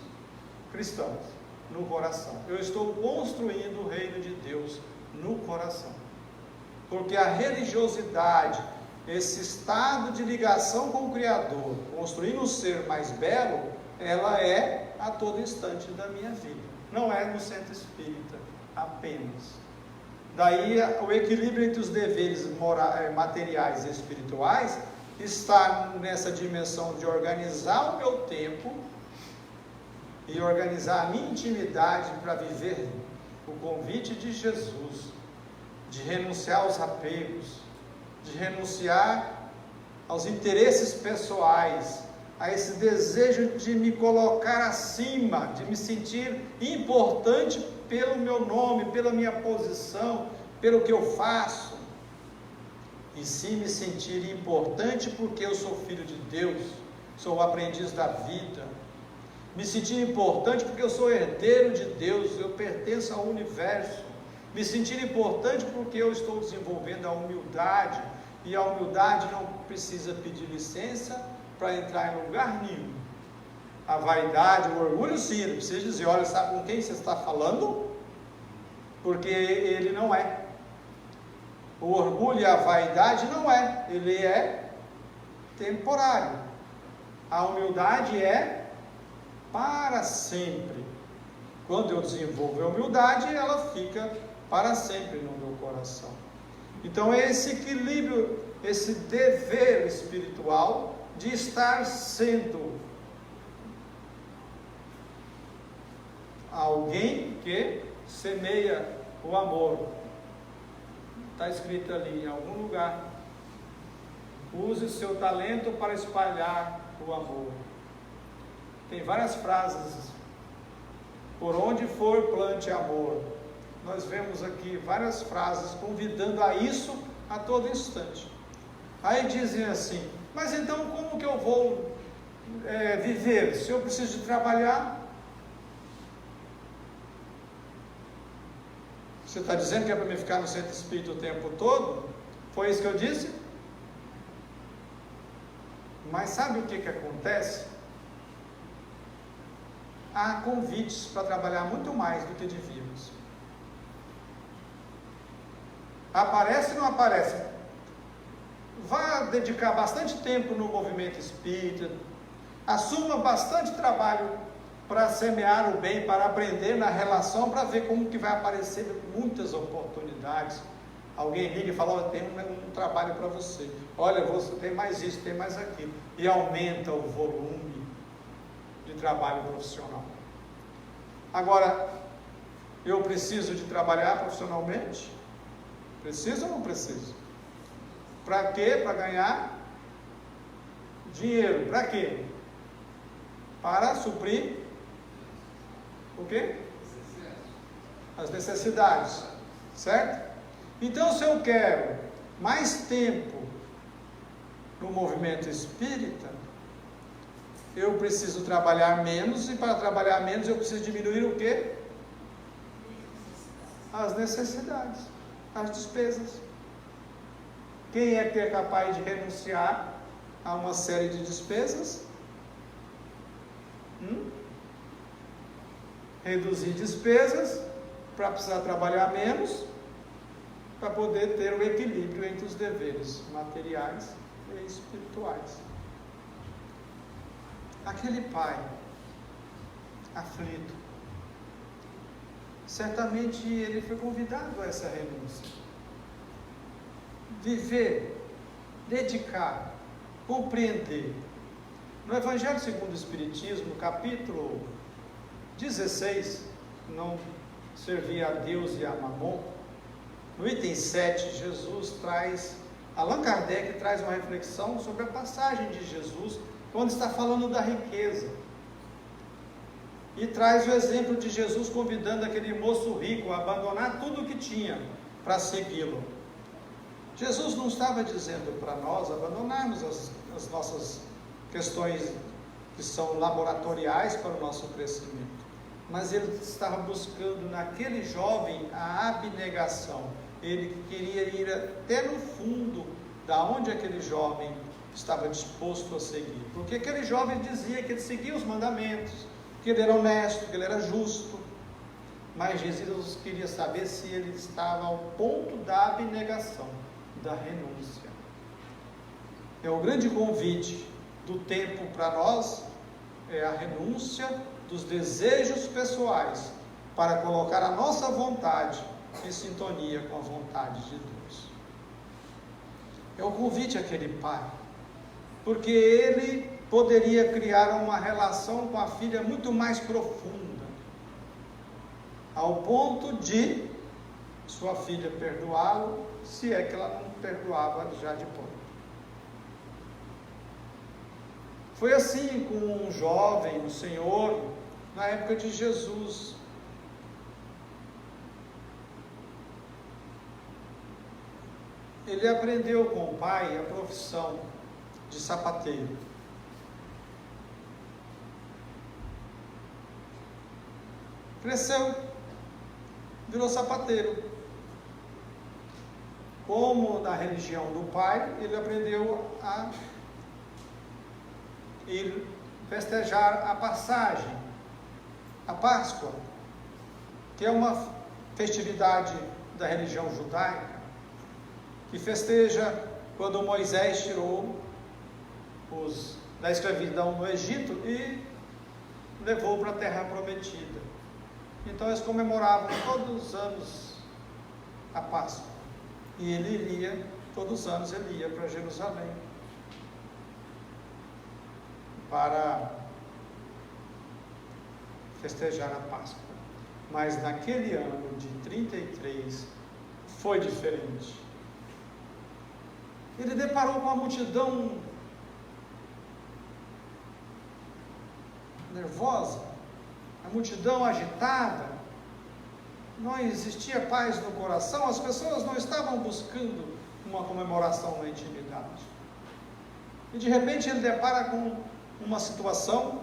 cristãos no coração. Eu estou construindo o reino de Deus no coração. Porque a religiosidade, esse estado de ligação com o Criador, construindo um ser mais belo, ela é a todo instante da minha vida. Não é no centro espírita apenas. Daí o equilíbrio entre os deveres materiais e espirituais está nessa dimensão de organizar o meu tempo e organizar a minha intimidade para viver o convite de Jesus, de renunciar aos apegos, de renunciar aos interesses pessoais, a esse desejo de me colocar acima, de me sentir importante pelo meu nome, pela minha posição, pelo que eu faço, e sim me sentir importante porque eu sou filho de Deus, sou o aprendiz da vida, me sentir importante porque eu sou herdeiro de Deus, eu pertenço ao universo, me sentir importante porque eu estou desenvolvendo a humildade, e a humildade não precisa pedir licença para entrar em lugar nenhum. A vaidade, o orgulho sim, ele precisa dizer, olha, sabe com quem você está falando? Porque ele não é. O orgulho e a vaidade não é, ele é temporário. A humildade é para sempre. Quando eu desenvolvo a humildade, ela fica para sempre no meu coração. Então é esse equilíbrio, esse dever espiritual de estar sendo alguém que semeia o amor. Está escrito ali em algum lugar: use o seu talento para espalhar o amor. Tem várias frases. Por onde for, plante amor. Nós vemos aqui várias frases convidando a isso a todo instante. Aí dizem assim: mas então como que eu vou viver? Se eu preciso de trabalhar? Você está dizendo que é para mim ficar no centro espírita o tempo todo? Foi isso que eu disse? Mas sabe o que acontece? Há convites para trabalhar muito mais do que devíamos. Aparece ou não aparece? Vá dedicar bastante tempo no movimento espírita, assuma bastante trabalho para semear o bem, para aprender na relação, para ver como que vai aparecer muitas oportunidades. Alguém liga e fala: tem um trabalho para você, olha, você tem mais isso, tem mais aquilo, e aumenta o volume de trabalho profissional. Agora, eu preciso de trabalhar profissionalmente? Preciso ou não preciso? Para quê? Para ganhar dinheiro. Para quê? Para suprir o quê? As necessidades, certo? Então, se eu quero mais tempo no movimento espírita, eu preciso trabalhar menos, e para trabalhar menos eu preciso diminuir o quê? As necessidades, as despesas. Quem é que é capaz de renunciar a uma série de despesas? Reduzir despesas para precisar trabalhar menos, para poder ter o equilíbrio entre os deveres materiais e espirituais. Aquele pai aflito, certamente ele foi convidado a essa renúncia. Viver, dedicar, compreender. No Evangelho segundo o Espiritismo, capítulo 16, não servir a Deus e a Mamon, no item 7, Allan Kardec traz uma reflexão sobre a passagem de Jesus, quando está falando da riqueza, e traz o exemplo de Jesus convidando aquele moço rico a abandonar tudo o que tinha para segui-lo. Jesus não estava dizendo para nós abandonarmos as nossas questões que são laboratoriais para o nosso crescimento, mas ele estava buscando naquele jovem a abnegação. Ele queria ir até no fundo da onde aquele jovem estava disposto a seguir, porque aquele jovem dizia que ele seguia os mandamentos, que ele era honesto, que ele era justo, mas Jesus queria saber se ele estava ao ponto da abnegação, da renúncia. É o grande convite do tempo para nós, é a renúncia dos desejos pessoais para colocar a nossa vontade em sintonia com a vontade de Deus. É o convite àquele pai, porque ele poderia criar uma relação com a filha muito mais profunda, ao ponto de sua filha perdoá-lo, se é que ela não perdoava já de pronto. Foi assim com um jovem, um senhor, na época de Jesus. Ele aprendeu com o pai a profissão de sapateiro. Cresceu, virou sapateiro. Como na religião do pai, ele aprendeu a ir festejar a passagem, a Páscoa, que é uma festividade da religião judaica, que festeja quando Moisés tirou os da escravidão no Egito e levou para a terra prometida. Então eles comemoravam todos os anos a Páscoa. E ele iria, todos os anos ele ia para Jerusalém para festejar a Páscoa. Mas naquele ano de 33 foi diferente. Ele deparou com uma multidão nervosa, a multidão agitada, não existia paz no coração, as pessoas não estavam buscando uma comemoração na intimidade. E de repente ele depara com uma situação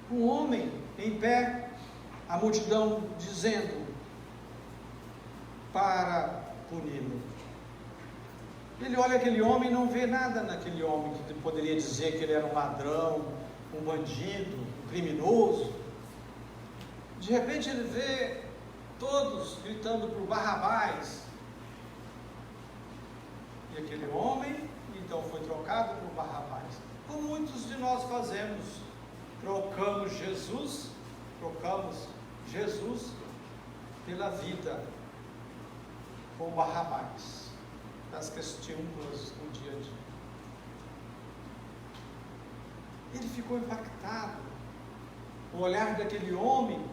um homem em pé, a multidão dizendo para puni-lo. Ele olha aquele homem e não vê nada naquele homem que poderia dizer que ele era um ladrão, um bandido, um criminoso. De repente ele vê todos gritando por Barrabás. E aquele homem então foi trocado por Barrabás. Como muitos de nós fazemos, trocamos Jesus pela vida com Barrabás, das questões do dia a dia. Ele ficou impactado. O olhar daquele homem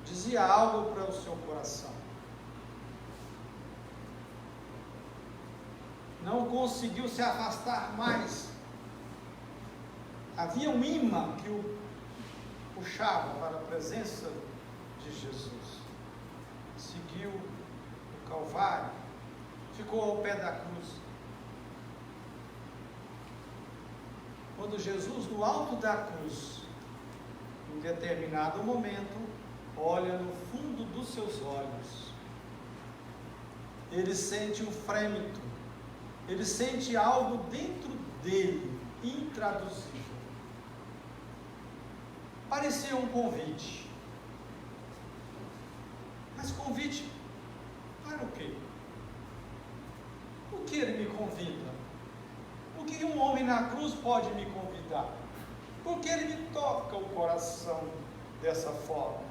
dizia algo para o seu coração. Não conseguiu se afastar mais. Havia um imã que o puxava para a presença de Jesus. Seguiu o Calvário, ficou ao pé da cruz. Quando Jesus, no alto da cruz, em determinado momento, olha no fundo dos seus olhos, ele sente um frêmito, ele sente algo dentro dele, intraduzível. Parecia um convite. Mas convite para o quê? O que ele me convida? O que um homem na cruz pode me convidar? Por que ele me toca o coração dessa forma?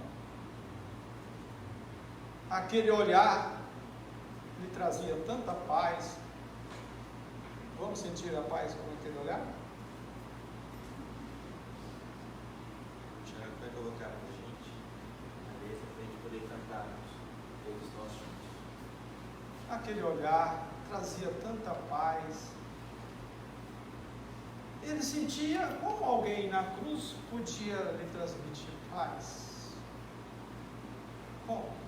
Aquele olhar lhe trazia tanta paz. Vamos sentir a paz com aquele olhar? Tiago vai colocar para a gente na mesa para a gente poder cantarmos todos nós juntos. Aquele olhar trazia tanta paz. Ele sentia como alguém na cruz podia lhe transmitir paz. Como?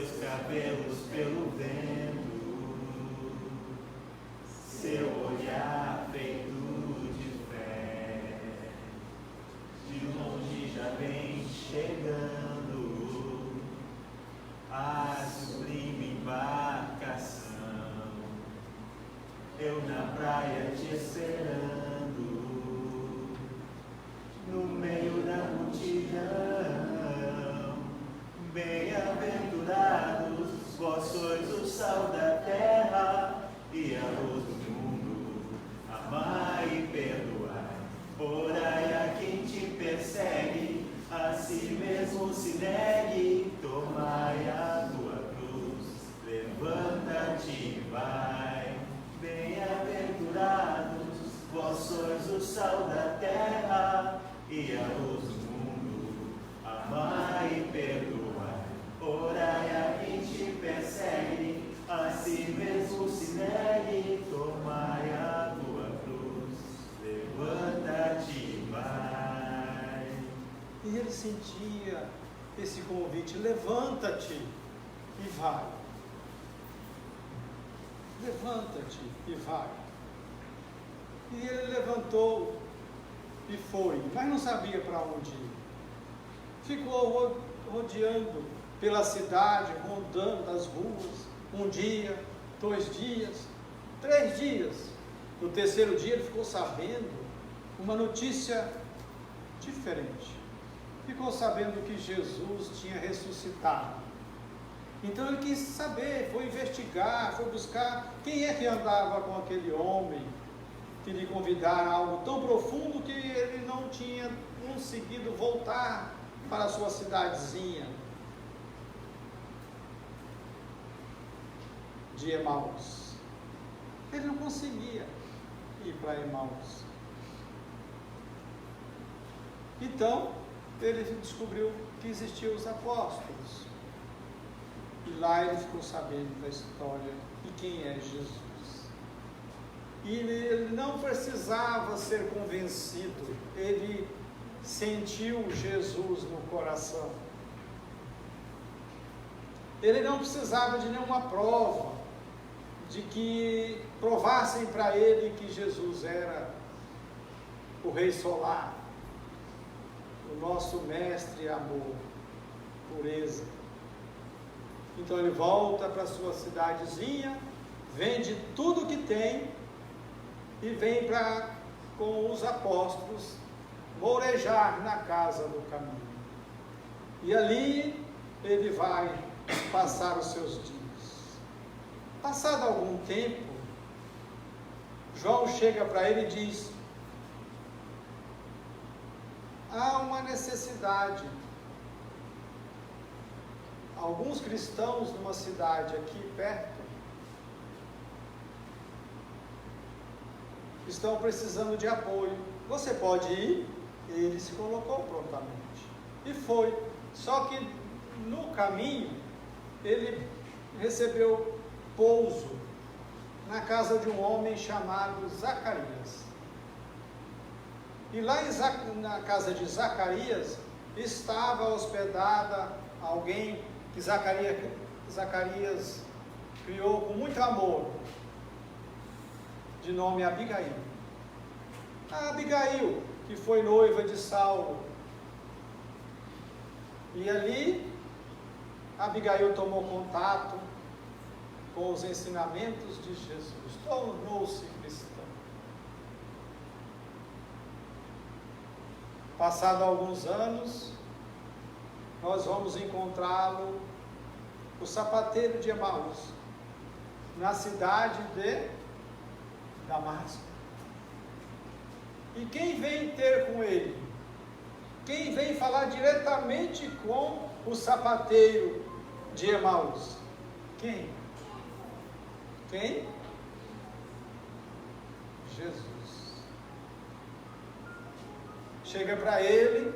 seus cabelos pelo vento, seu olhar feito de fé, de longe já vem chegando a sublime embarcação, eu na praia te esperando, no meio da multidão. Bem-aventurados, vós sois o sal da terra e a luz do mundo. Amai e perdoai, orai a quem te persegue, a si mesmo se negue. Tomai a tua cruz, levanta-te e vai. Bem-aventurados, vós sois o sal da terra e a luz do mundo. Amai e perdoai, orai a quem te persegue, a si mesmo se negue. Tomai a tua cruz, levanta-te e vai. E ele sentia esse convite: levanta-te e vai. Levanta-te e vai. E ele levantou e foi, mas não sabia para onde ir. Ficou rodeando pela cidade, rondando as ruas, 1 dia, 2 dias, 3 dias. No 3º dia ele ficou sabendo uma notícia diferente. Ficou sabendo que Jesus tinha ressuscitado. Então ele quis saber, foi investigar, foi buscar quem é que andava com aquele homem que lhe convidara a algo tão profundo que ele não tinha conseguido voltar para a sua cidadezinha de Emaús. Ele não conseguia ir para Emaús. Então, ele descobriu que existiam os apóstolos. E lá ele ficou sabendo da história e quem é Jesus. E ele não precisava ser convencido, ele sentiu Jesus no coração. Ele não precisava de nenhuma prova, de que provassem para ele que Jesus era o Rei Solar, o nosso mestre amor, pureza. Então ele volta para sua cidadezinha, vende tudo que tem e vem com os apóstolos morejar na casa do caminho. E ali ele vai passar os seus dias. Passado algum tempo, João chega para ele e diz: há uma necessidade. Alguns cristãos numa cidade aqui perto estão precisando de apoio. Você pode ir? Ele se colocou prontamente e foi. Só que no caminho ele recebeu pouso na casa de um homem chamado Zacarias. E lá na casa de Zacarias estava hospedada alguém que Zacarias criou com muito amor, de nome Abigail. A Abigail, que foi noiva de Saulo. E ali, Abigail tomou contato com os ensinamentos de Jesus, tornou-se cristã. Passado alguns anos, nós vamos encontrá-lo, o sapateiro de Emaús, na cidade de Damasco. E quem vem ter com ele? Quem vem falar diretamente com o sapateiro de Emaús? Quem? Quem? Jesus. Chega para ele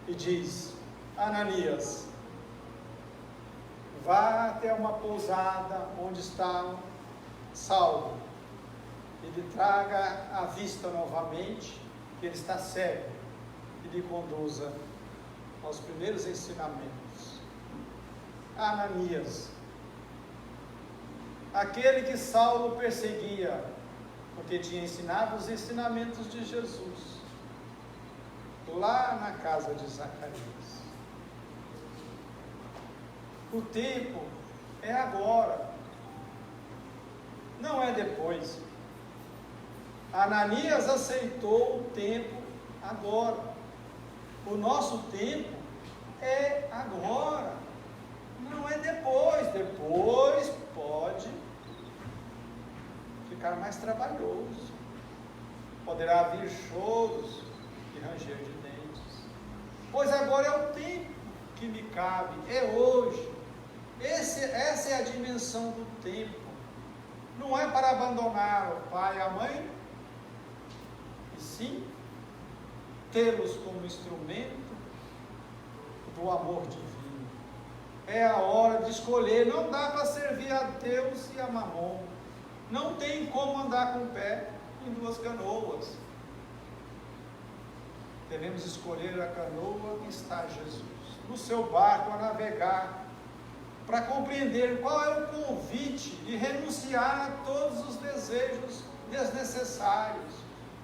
e diz: Ananias, vá até uma pousada onde está Saulo e lhe traga a vista novamente, que ele está cego, e lhe conduza aos primeiros ensinamentos. Ananias, aquele que Saulo perseguia, porque tinha ensinado os ensinamentos de Jesus, lá na casa de Zacarias. O tempo é agora, não é depois. Ananias aceitou o tempo agora. O nosso tempo é agora, não é depois. Depois pode ficar mais trabalhoso, poderá vir choros e ranger de dentes, pois agora é o tempo que me cabe, é hoje. Essa é a dimensão do tempo. Não é para abandonar o pai e a mãe, e sim tê-los como instrumento do amor divino. É a hora de escolher. Não dá para servir a Deus e a Mamon. Não tem como andar com o pé em duas canoas. Devemos escolher a canoa que está Jesus, no seu barco a navegar, para compreender qual é o convite de renunciar a todos os desejos desnecessários,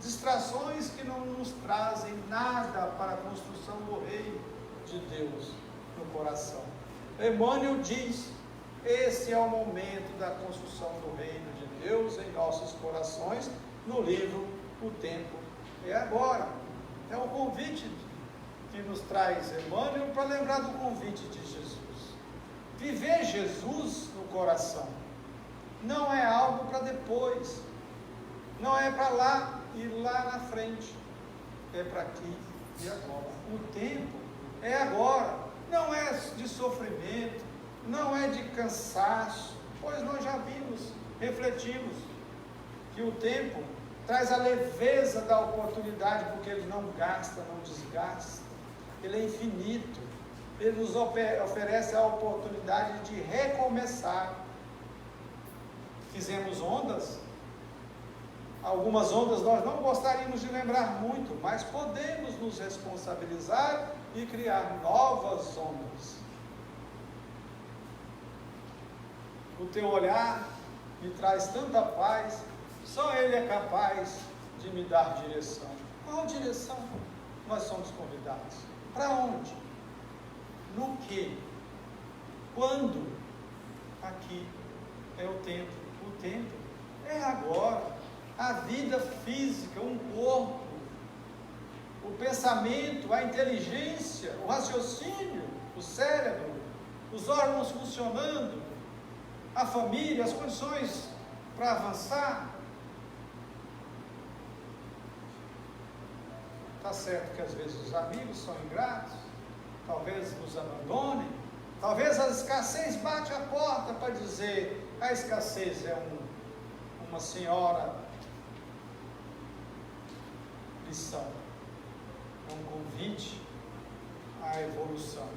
distrações que não nos trazem nada para a construção do reino de Deus no coração. Emmanuel diz: esse é o momento da construção do reino de Deus em nossos corações, no livro O Tempo é Agora. É um convite que nos traz Emmanuel para lembrar do convite de Jesus. Viver Jesus no coração não é algo para depois, não é para lá e lá na frente, é para aqui e agora. O tempo é agora, não é de sofrimento, não é de cansaço, pois nós já vimos, refletimos, que o tempo traz a leveza da oportunidade, porque ele não gasta, não desgasta, ele é infinito. Ele nos oferece a oportunidade de recomeçar. Fizemos ondas, algumas ondas nós não gostaríamos de lembrar muito, mas podemos nos responsabilizar e criar novas ondas. O teu olhar me traz tanta paz, só Ele é capaz de me dar direção. Qual direção nós somos convidados? Para onde? No que? Quando? Aqui é o tempo. O tempo é agora. A vida física, um corpo, o pensamento, a inteligência, o raciocínio, o cérebro, os órgãos funcionando, a família, as condições para avançar. Está certo que às vezes os amigos são ingratos, talvez nos abandonem, talvez a escassez bate a porta para dizer: a escassez é uma senhora lição, é um convite à evolução.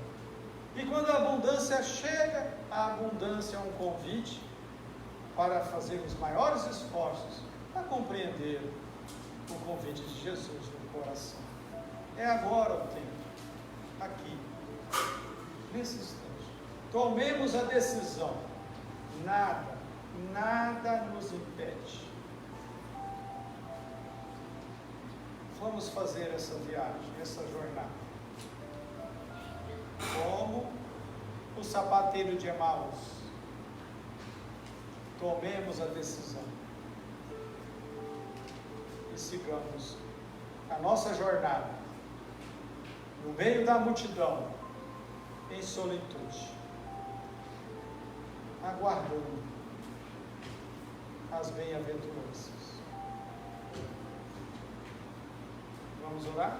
E quando a abundância chega, a abundância é um convite para fazermos maiores esforços para compreender o convite de Jesus no coração. É agora o tempo, aqui, nesse instante. Tomemos a decisão. Nada nos impede. Vamos fazer essa viagem, essa jornada. Como o sapateiro de Emaús. Tomemos a decisão e sigamos a nossa jornada no meio da multidão, em solitude, aguardando as bem-aventuranças. Vamos orar?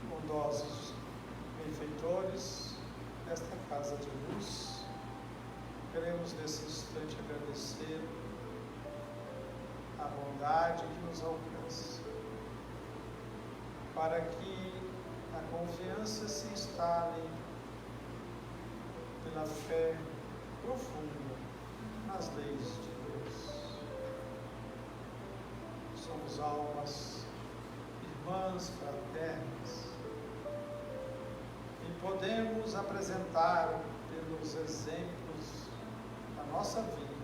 Bondosos benfeitores desta casa de luz, queremos nesse instante agradecer a bondade que nos alcança, para que a confiança se instale pela fé profunda nas leis de Deus. Somos almas irmãs fraternas e podemos apresentar pelos exemplos da nossa vida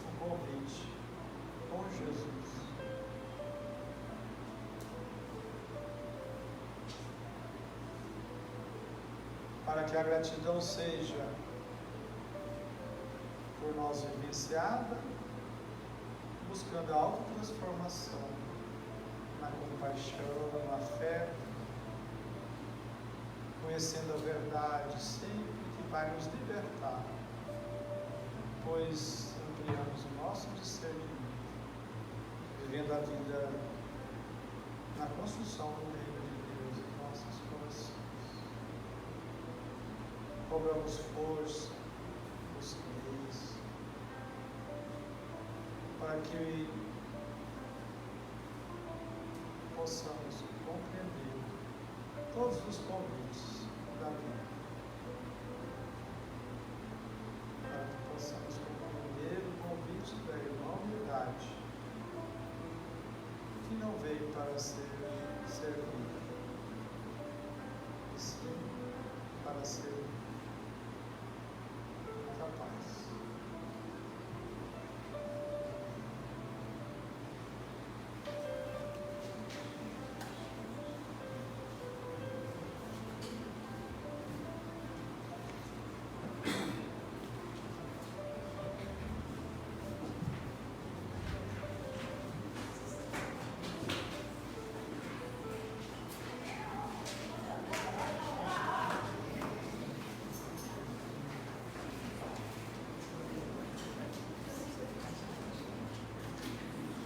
um convite com Jesus para que a gratidão seja por nós vivenciada, buscando a autotransformação na compaixão, no afeto, conhecendo a verdade sempre que vai nos libertar, pois ampliamos o nosso discernimento, vivendo a vida na construção do reino de Deus em nossos corações. Cobramos força, lucidez, para que possamos compreender todos os convites da vida, para que possamos compreender o convite da irmandade, que não veio para ser servido, e sim para ser capaz.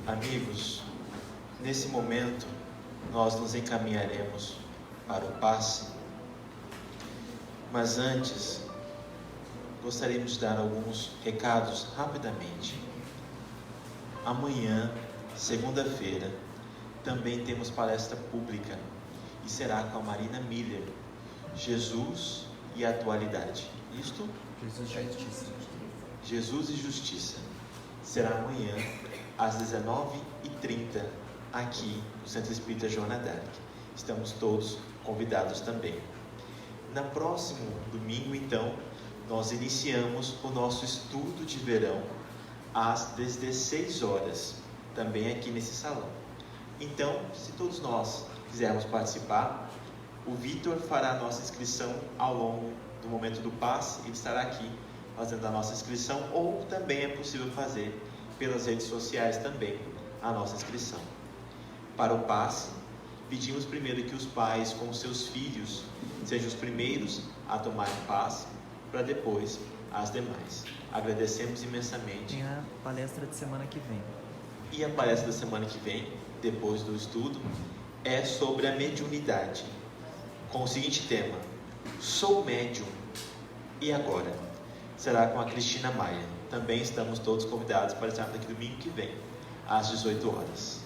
Amigos, nesse momento nós nos encaminharemos para o passe, mas antes gostaríamos de dar alguns recados rapidamente. Amanhã, segunda-feira, também temos palestra pública e será com a Marina Miller, Jesus e a Atualidade. Isto? Jesus e Justiça. Será amanhã às 19h30, aqui no Centro Espírita Joana d'Arc. Estamos todos convidados também. No próximo domingo, então, nós iniciamos o nosso estudo de verão às 16 horas, também aqui nesse salão. Então, se todos nós quisermos participar, o Vitor fará a nossa inscrição ao longo do momento do passe. Ele estará aqui fazendo a nossa inscrição, ou também é possível fazer pelas redes sociais também a nossa inscrição. Para o passe, pedimos primeiro que os pais com seus filhos sejam os primeiros a tomarem passe, para depois as demais. Agradecemos imensamente. Tem a palestra de semana que vem. E a palestra da semana que vem, depois do estudo, é sobre a mediunidade, com o seguinte tema: Sou médium, e agora? Será com a Cristina Maia. Também estamos todos convidados para estarmos aqui domingo que vem, às 18 horas.